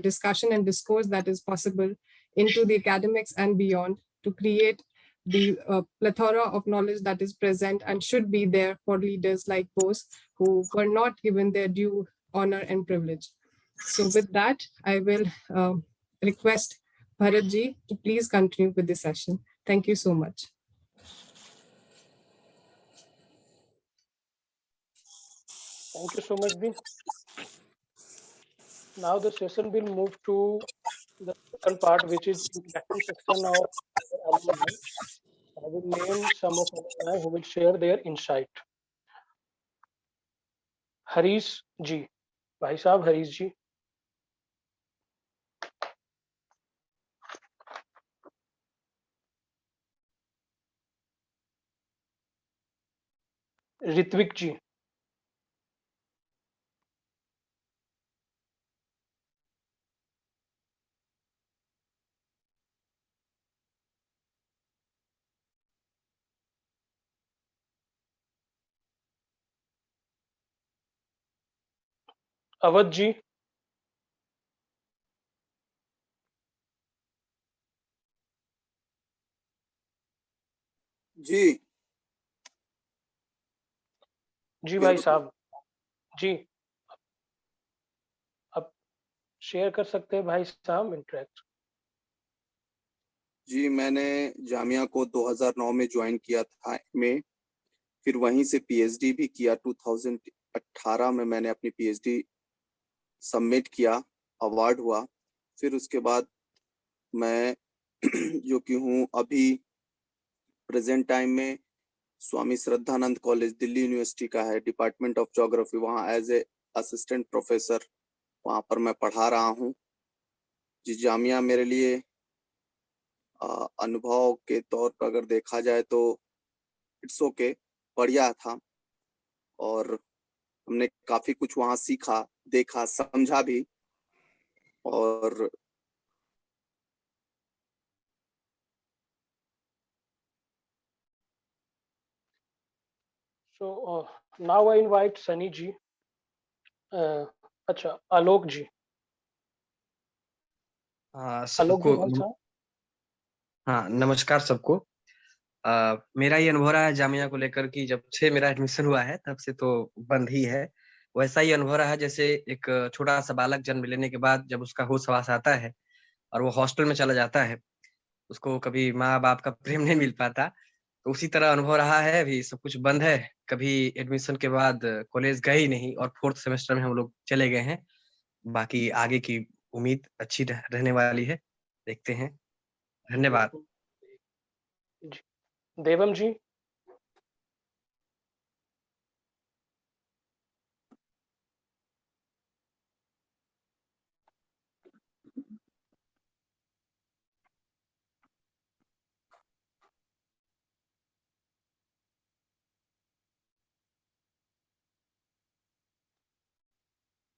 Speaker 6: discussion and discourse that is possible into the academics and beyond, to create the plethora of knowledge that is present and should be there for leaders like Bose, who were not given their due honor and privilege. So with that, I will request Bharat ji to please continue with the session. Thank you so much.
Speaker 7: Thank you so much, Dean. Now the session will move to the second part, which is interaction section of alumni. I will name some of alumni who will share their insight. Harish जी, भाई साहब हरीश जी. ऋत्विक जी. अवध जी.
Speaker 13: जी
Speaker 7: जी भाई साहब जी, अब share कर सकते हैं भाई साहब इंटरेक्ट.
Speaker 13: जी, मैंने जामिया को 2009 में ज्वाइन किया था में, फिर वहीं से पीएचडी भी किया. 2018 में मैंने अपनी पीएचडी सबमिट किया, अवार्ड हुआ. फिर उसके बाद मैं जो कि हूँ अभी प्रेजेंट टाइम में स्वामी श्रद्धानंद कॉलेज दिल्ली यूनिवर्सिटी का है, डिपार्टमेंट ऑफ ज्योग्राफी, वहाँ एज ए असिस्टेंट प्रोफेसर वहाँ पर मैं पढ़ा रहा हूँ. जी, जामिया मेरे लिए अनुभव के तौर पर अगर देखा जाए तो इट्स ओके, बढ़िया था. और हमने काफी कुछ वहाँ सीखा, देखा, समझा भी. और
Speaker 7: So now I invite Sunny जी. अच्छा, आलोक जी. आलोक जी
Speaker 14: सबको
Speaker 7: भाई साहब.
Speaker 14: हाँ, नमस्कार सबको. मेरा ये अनुभव रहा है जामिया को लेकर कि जब से मेरा एडमिशन हुआ है तब से तो बंद ही है. वैसा ही अनुभव रहा है जैसे एक छोटा सा बालक जन्म लेने के बाद जब उसका होश हवास आता है और वो हॉस्टल में चला जाता है, उसको कभी माँ बाप का प्रेम नहीं मिल पाता. तो उसी तरह अनुभव रहा है. अभी सब कुछ बंद है, कभी एडमिशन के बाद कॉलेज गए ही नहीं और 4th सेमेस्टर में हम लोग चले गए हैं. बाकी आगे की उम्मीद अच्छी रहने वाली है, देखते हैं. धन्यवाद.
Speaker 7: जी, देवम जी.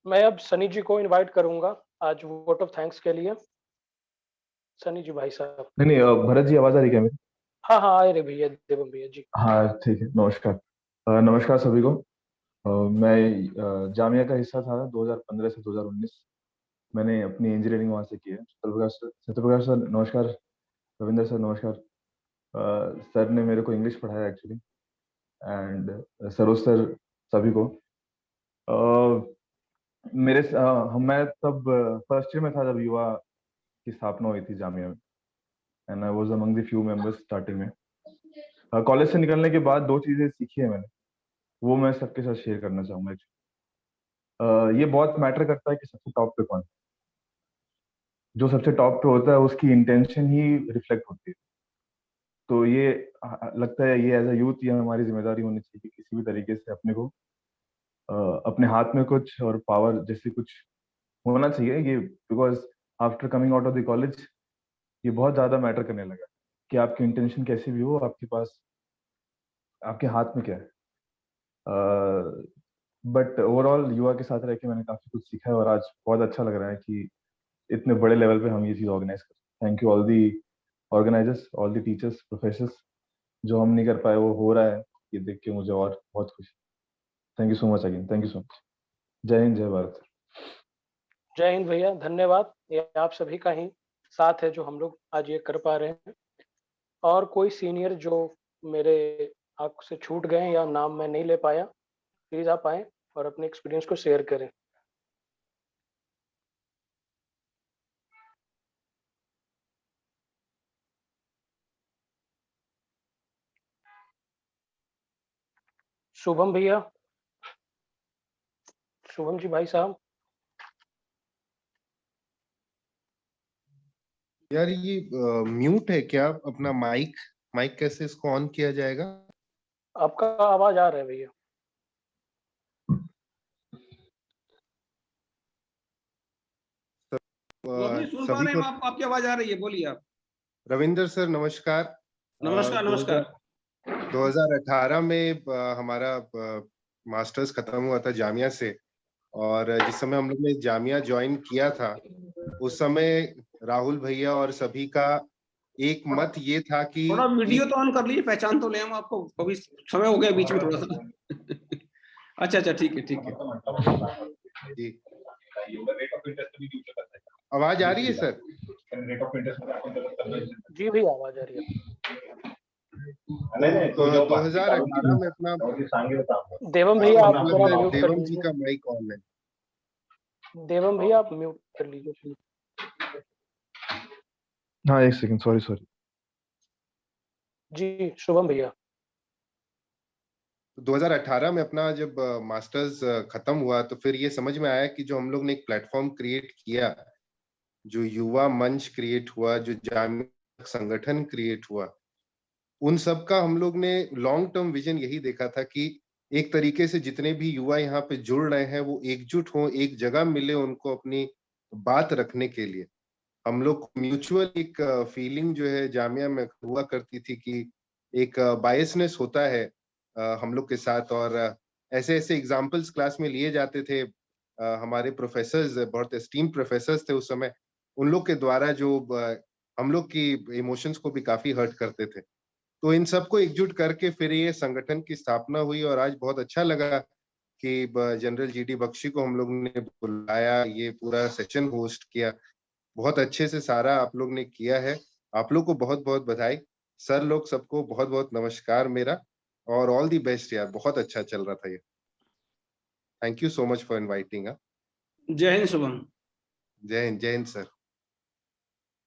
Speaker 7: मैं अब सनी जी को इनवाइट करूंगा आज वोट ऑफ थैंक्स के लिए. सनी जी भाई साहब.
Speaker 15: नहीं भरत जी, आवाज आ रही है क्या मेरी?
Speaker 7: हाँ हाँ, आ रहे भैया, देवम भैया जी.
Speaker 15: हाँ ठीक है, नमस्कार. नमस्कार सभी को. मैं जामिया का हिस्सा था 2015 से 2019. मैंने अपनी इंजीनियरिंग वहाँ से की है. सत्यप्रकाश सर नमस्कार. रविंद्र सर नमस्कार. सर ने मेरे को इंग्लिश पढ़ाया एक्चुअली. एंड सरोज सर, सभी को. मैं तब फर्स्ट ईयर में था जब युवा की स्थापना हुई थी जामिया में. And I was among the few members starting में. कॉलेज से निकलने के बाद दो चीजें सीखी है मैंने, वो मैं सबके साथ शेयर करना चाहूंगा. ये बहुत मैटर करता है कि सबसे टॉप पे कौन है. जो सबसे टॉप पे होता है उसकी इंटेंशन ही रिफ्लेक्ट होती है. तो ये लगता है ये एज अ यूथ ये हमारी जिम्मेदारी होनी चाहिए कि किसी भी तरीके से अपने को अपने हाथ में कुछ और पावर जैसे कुछ होना चाहिए. ये because after coming out of the college ये बहुत ज्यादा मैटर करने लगा कि आपकी इंटेंशन कैसी भी हो, आपके पास आपके हाथ में क्या है. बट ओवरऑल युवा के साथ रह के मैंने काफी कुछ सीखा है और आज बहुत अच्छा लग रहा है कि इतने बड़े लेवल पे हम ये चीज ऑर्गेनाइज कर. Thank you all the organisers, all the teachers, professors. जो हम नहीं कर पाए वो हो रहा है, ये देख के मुझे और बहुत खुशी. Thank you so much again. Thank you so much. जय हिंद, जय भारत.
Speaker 7: जय हिंद भैया, धन्यवाद. ये आप सभी का ही साथ है जो हम लोग आज ये कर पा रहे हैं. और कोई सीनियर जो मेरे आंख से छूट गए या नाम मैं नहीं ले पाया, प्लीज आप आए और अपने एक्सपीरियंस को शेयर करें. शुभम भैया. शुभम जी भाई साहब.
Speaker 16: यार ये म्यूट है क्या अपना माइक? माइक कैसे इसको ऑन किया जाएगा?
Speaker 7: आपका आवाज आ रहा है भैया।
Speaker 3: वो अभी सुन पा
Speaker 16: सभी
Speaker 3: रहे
Speaker 16: को
Speaker 3: हैं आप, आपकी आवाज आ रही है, बोलिए आप।
Speaker 16: रविंदर सर नमस्कार।
Speaker 3: नमस्कार नमस्कार।
Speaker 16: 2018 में हमारा मास्टर्स खत्म हुआ था जामिया से, और जिस समय हम लोग ने जामिया ज्वाइन किया था उस समय राहुल भैया और सभी का एक मत ये था कि
Speaker 3: थोड़ा वीडियो तो ऑन कर लीजिए, पहचान तो ले हम आपको, कभी समय हो गया बीच में थोड़ा सा। अच्छा अच्छा, ठीक है ठीक है
Speaker 16: जी। आवाज आ रही है सर?
Speaker 7: जी भैया आवाज आ रही है।
Speaker 16: तो 2018 में अपना
Speaker 7: देवम भैया आप थोड़ा
Speaker 16: मतलब
Speaker 7: म्यूट कर
Speaker 16: देवम जी
Speaker 7: लीजिए।
Speaker 16: का माइक ऑन है।
Speaker 7: देवम भैया आप म्यूट कर लीजिए प्लीज।
Speaker 15: हाँ एक सेकंड, सॉरी।
Speaker 7: जी शुभम भैया।
Speaker 16: 2018 में अपना जब मास्टर्स खत्म हुआ तो फिर ये समझ में आया कि जो हम लोग ने एक प्लेटफॉर्म क्रिएट किया, जो युवा मंच क्रिएट हुआ, जो जामिया संगठन क्रिएट हुआ, उन सब का हम लोग ने लॉन्ग टर्म विजन यही देखा था कि एक तरीके से जितने भी युवा यहाँ पे जुड़ रहे हैं वो एकजुट हों, एक जगह मिले उनको अपनी बात रखने के लिए। हम लोग म्यूचुअल एक फीलिंग जो है जामिया में हुआ करती थी कि एक बायसनेस होता है हम लोग के साथ, और ऐसे ऐसे एग्जाम्पल्स क्लास में लिए जाते थे। हमारे प्रोफेसर्स, बहुत एस्टीम प्रोफेसर्स थे उस समय, उन लोग के द्वारा जो हम लोग की इमोशंस को भी काफी हर्ट करते थे। तो इन सबको एकजुट करके फिर ये संगठन की स्थापना हुई, और आज बहुत अच्छा लगा कि जनरल जीडी बख्शी को हम लोग ने बुलाया, ये पूरा सेशन होस्ट किया, बहुत अच्छे से सारा आप लोग ने किया है। आप लोग को बहुत बहुत बधाई। सर लोग सबको बहुत बहुत नमस्कार मेरा, और ऑल दी बेस्ट यार, बहुत अच्छा चल रहा था ये। Thank you so much for inviting.
Speaker 3: जय हिंद शुभम।
Speaker 16: जय हिंद सर।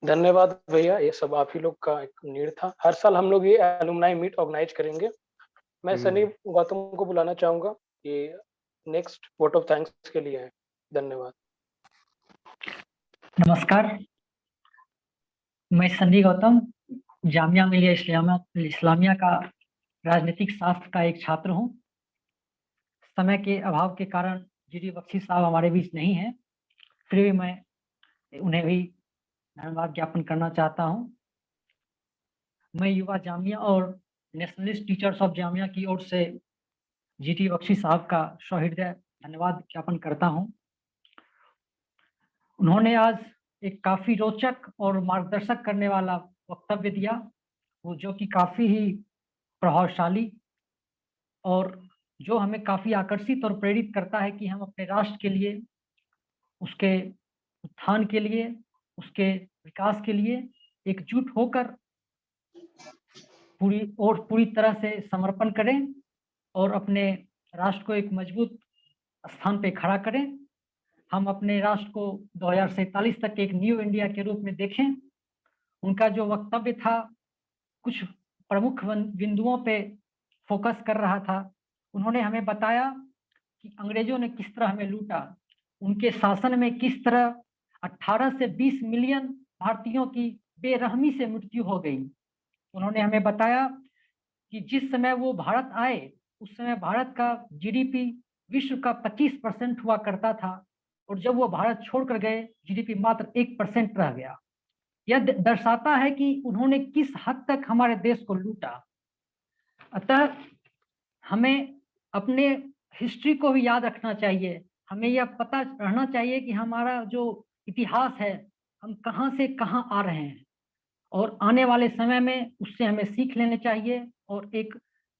Speaker 7: धन्यवाद भैया, ये सब आप ही लोग का एक नीड था। हर साल हम लोग ये एलुमनाई मीट ऑर्गेनाइज करेंगे। मैं सनी गौतम को बुलाना चाहूंगा, ये नेक्स्ट वोट ऑफ थैंक्स के लिए है। धन्यवाद।
Speaker 17: नमस्कार, मैं सनी गौतम जामिया मिलिया इस्लामिया का राजनीतिक शास्त्र का एक छात्र हूं। समय के अभाव के कारण जीडी बख्शी साहब हमारे बीच नहीं हैं, फिर भी मैं उन्हें भी धन्यवाद ज्ञापन करना चाहता हूं। मैं युवा जामिया और नेशनलिस्ट टीचर्स ऑफ जामिया की ओर से जीडी बख्शी साहब का सहृदय धन्यवाद ज्ञापन करता हूं। उन्होंने आज एक काफी रोचक और मार्गदर्शक करने वाला वक्तव्य दिया, वो जो कि काफी ही प्रभावशाली और जो हमें काफी आकर्षित और प्रेरित करता है कि हम अपने राष्ट्र के लिए, उसके उत्थान के लिए, उसके विकास के लिए एकजुट होकर पूरी तरह से समर्पण करें और अपने राष्ट्र को एक मजबूत स्थान पे खड़ा करें। हम अपने राष्ट्र को 2047 तक एक न्यू इंडिया के रूप में देखें। उनका जो वक्तव्य था कुछ प्रमुख बिंदुओं पे फोकस कर रहा था। उन्होंने हमें बताया कि अंग्रेजों ने किस तरह हमें लूटा, उनके शासन में किस तरह 18 से 20 मिलियन भारतीयों की बेरहमी से मृत्यु हो गई। उन्होंने हमें बताया कि जिस समय वो भारत आए उस समय भारत का जीडीपी विश्व का 25% हुआ करता था, और जब वो भारत छोड़कर गए जीडीपी मात्र 1% रह गया। यह दर्शाता है कि उन्होंने किस हद तक हमारे देश को लूटा। अतः हमें अपने हिस्ट्री को भी याद रखना चाहिए। हमें यह पता रहना चाहिए कि हमारा जो इतिहास है, हम कहां से कहां आ रहे हैं, और आने वाले समय में उससे हमें सीख लेने चाहिए और एक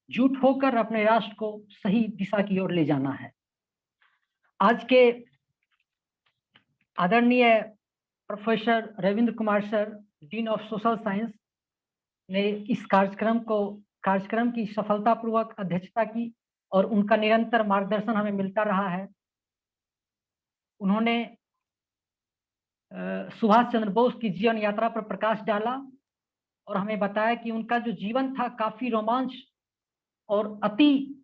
Speaker 17: जुट होकर अपने राष्ट्र को सही दिशा की ओर ले जाना है। आज के आदरणीय professor Ravindra Kumar sir, dean of social science, ने इस कार्यक्रम की सफलतापूर्वक अध्यक्षता की और उनका निरंतर मार्गदर्शन हमें मिलता रहा है। उन्होंने सुभाष चंद्र बोस की जीवन यात्रा पर प्रकाश डाला और हमें बताया कि उनका जो जीवन था काफी रोमांच और अति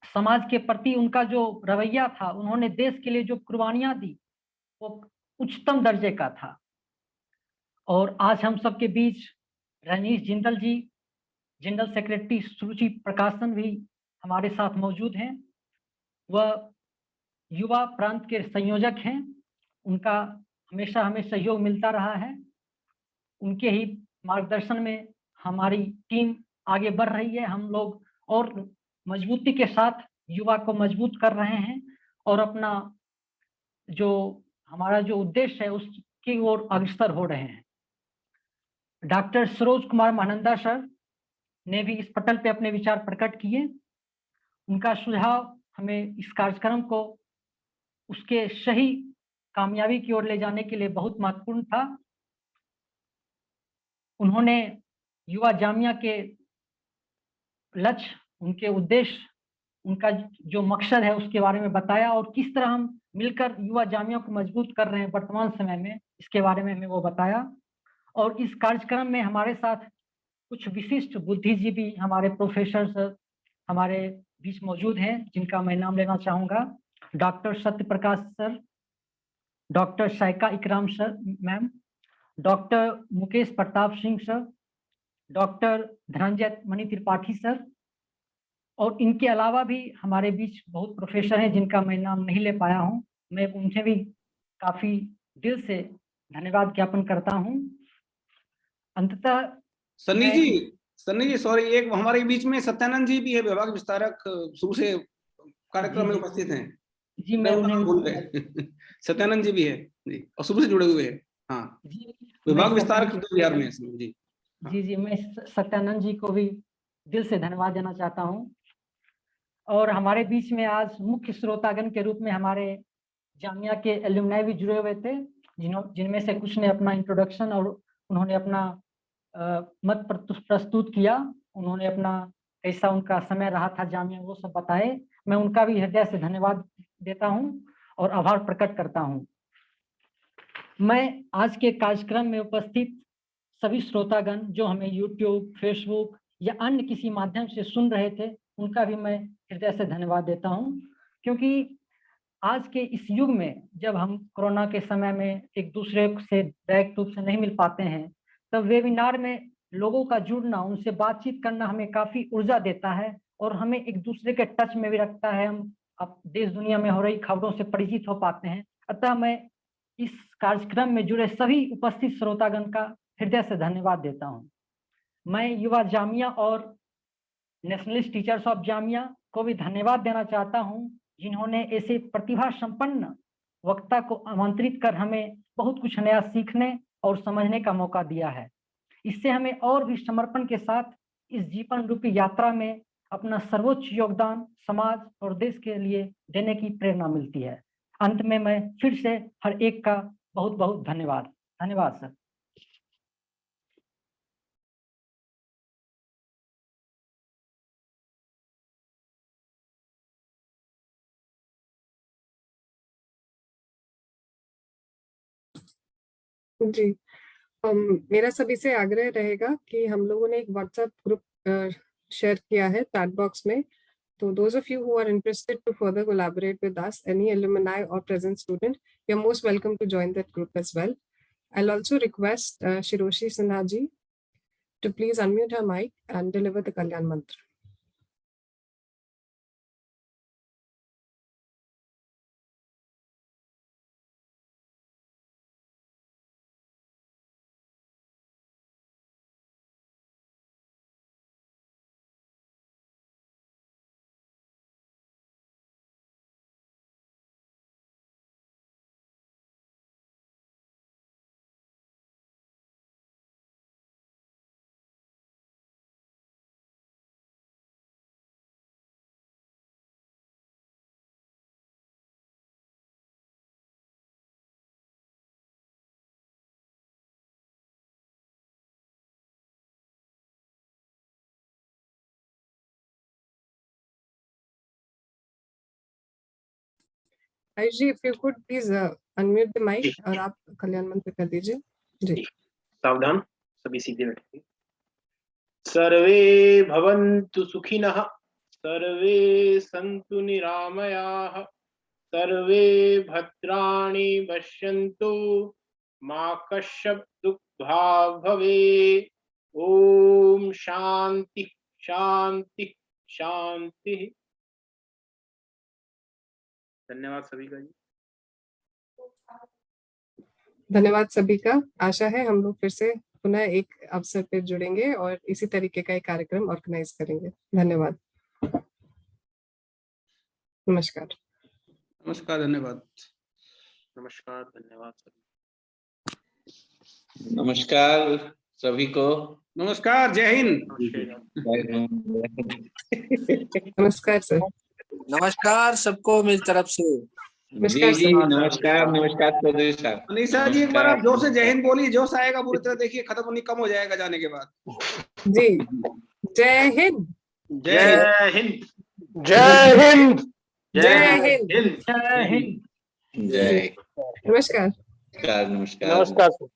Speaker 17: समाज के प्रति उनका जो रवैया था, उन्होंने देश के लिए जो कुर्बानियां दी वो उच्चतम दर्जे का था। और आज हम सबके बीच रनीश जिंदल जी, जनरल सेक्रेटरी सुरुचि प्रकाशन भी हमारे साथ मौजूद हैं। वह युवा प्रांत के संयोजक हैं। उनका हमेशा हमें सहयोग मिलता रहा है। उनके ही मार्गदर्शन में हमारी टीम आगे बढ़ रही है। हम लोग और मजबूती के साथ युवा को मजबूत कर रहे हैं और अपना जो हमारा जो उद्देश्य है उसकी ओर अग्रसर हो रहे हैं। डॉक्टर सरोज कुमार महानंदा सर ने भी इस पटल पे अपने विचार प्रकट किए। उनका सुझाव हमें इस कार्यक्रम को उसके सही कामयाबी की ओर ले जाने के लिए बहुत महत्वपूर्ण था। उन्होंने युवा जामिया के लक्ष्य, उनके उद्देश्य, उनका जो मकसद है उसके बारे में बताया और किस तरह हम मिलकर युवा जामिया को मजबूत कर रहे हैं वर्तमान समय में, इसके बारे में हमें वो बताया। और इस कार्यक्रम में हमारे साथ कुछ विशिष्ट बुद्धिजीवी हमारे प्रोफेसर हमारे बीच मौजूद हैं, जिनका मैं नाम लेना चाहूँगा। Doctor Satya Prakash sir, doctor Saika Ikram sir ma'am, doctor Mukesh Pratap Singh sir, doctor Dhananjay Mani Tripathi sir, और इनके अलावा भी हमारे बीच बहुत प्रोफेसर हैं जिनका मैं नाम नहीं ले पाया हूं। मैं उनसे भी काफी दिल से धन्यवाद ज्ञापन करता हूं। अंततः
Speaker 3: सन्नी जी सॉरी, एक हमारे बीच में सत्यानंद जी भी है, विभाग विस्तारक, शुरू से कार्यक्रम में उपस्थित हैं।
Speaker 17: जी मैं उन्हें
Speaker 3: सत्यानंद जी भी है जी, और शुरू से जुड़े हुए हैं। हाँ, विभाग विस्तारक 2000 में जी।
Speaker 17: जी मैं सत्यानंद जी को भी दिल से धन्यवाद देना चाहता हूं। और हमारे बीच में आज मुख्य श्रोतागण के रूप में हमारे जामिया के एलुमनाई भी जुड़े हुए थे, जिनमें से कुछ ने अपना इंट्रोडक्शन और उन्होंने अपना मत प्रस्तुत किया। उन्होंने अपना कैसा उनका समय रहा था जामिया, वो सब बताए। मैं उनका भी हृदय से धन्यवाद देता हूं और आभार प्रकट करता हूं। मैं आज के कार्यक्रम में उपस्थित सभी श्रोतागण जो हमें यूट्यूब, फेसबुक या अन्य किसी माध्यम से सुन रहे थे, उनका भी मैं हृदय से धन्यवाद देता हूं, क्योंकि आज के इस युग में जब हम कोरोना के समय में एक दूसरे से डायरेक्ट रूप से नहीं मिल पाते हैं, तब वेबिनार में लोगों का जुड़ना, उनसे बातचीत करना हमें काफी ऊर्जा देता है और हमें एक दूसरे के टच में भी रखता है। हम अब देश दुनिया में हो रही खबरों से परिचित हो पाते हैं। अतः मैं इस कार्यक्रम में जुड़े सभी उपस्थित श्रोतागण का हृदय से धन्यवाद देता हूं। मैं युवा जामिया और नेशनलिस्ट टीचर्स ऑफ जामिया को भी धन्यवाद देना चाहता हूं, जिन्होंने ऐसे प्रतिभा संपन्न वक्ता को आमंत्रित कर हमें बहुत कुछ नया सीखने और समझने का मौका दिया है। इससे हमें और भी समर्पण के साथ इस जीवन रूपी यात्रा में अपना सर्वोच्च योगदान समाज और देश के लिए देने की प्रेरणा मिलती है। अंत में मैं फिर से हर एक का बहुत बहुत धन्यवाद। धन्यवाद सर।
Speaker 6: जी, मेरा सभी से आग्रह रहेगा कि हम लोगों ने एक व्हाट्सएप ग्रुप शेयर किया है चैट बॉक्स में। So those of you who are interested to further collaborate with us, any alumni or present student, you're most welcome to join that group as well. I'll also request Shiroshi Sinha ji to please unmute her mic and deliver the Kalyan Mantra. Ayush ji, if you could please unmute the mic और आप कल्याण मंत्र कर दीजिए। जी,
Speaker 1: सावधान, सभी सीधे बैठिए। सर्वे भवन्तु सुखिनः, सर्वे सन्तु निरामयाः, सर्वे भद्राणि पश्यन्तु, मा कश्चित् दुःखभाग् भाव भवे। ओम शांति शांति शांति। धन्यवाद सभी का जी।
Speaker 6: धन्यवाद सभी का। आशा है हम लोग फिर से पुनः एक अवसर पर जुड़ेंगे और इसी तरीके का एक कार्यक्रम ऑर्गेनाइज करेंगे। धन्यवाद। नमस्कार।
Speaker 3: नमस्कार, धन्यवाद।
Speaker 1: नमस्कार, धन्यवाद सभी।
Speaker 18: नमस्कार सभी को।
Speaker 3: नमस्कार, जय हिंद।
Speaker 6: नमस्कार सर।
Speaker 19: नमस्कार सबको मेरी तरफ से।
Speaker 18: जी जी नमस्कार। नमस्कार चौधरी साहब।
Speaker 3: अनीसा जी एक बार आप जोर से जय हिंद बोलिए, जोश आएगा पूरी तरह। देखिए खत्म होने कम हो जाएगा जाने के बाद।
Speaker 6: जी जय हिंद।
Speaker 1: जय हिंद।
Speaker 7: जय हिंद।
Speaker 6: जय हिंद।
Speaker 17: जय हिंद।
Speaker 18: जय।
Speaker 6: नमस्कार।
Speaker 18: नमस्कार।
Speaker 7: नमस्कार सर।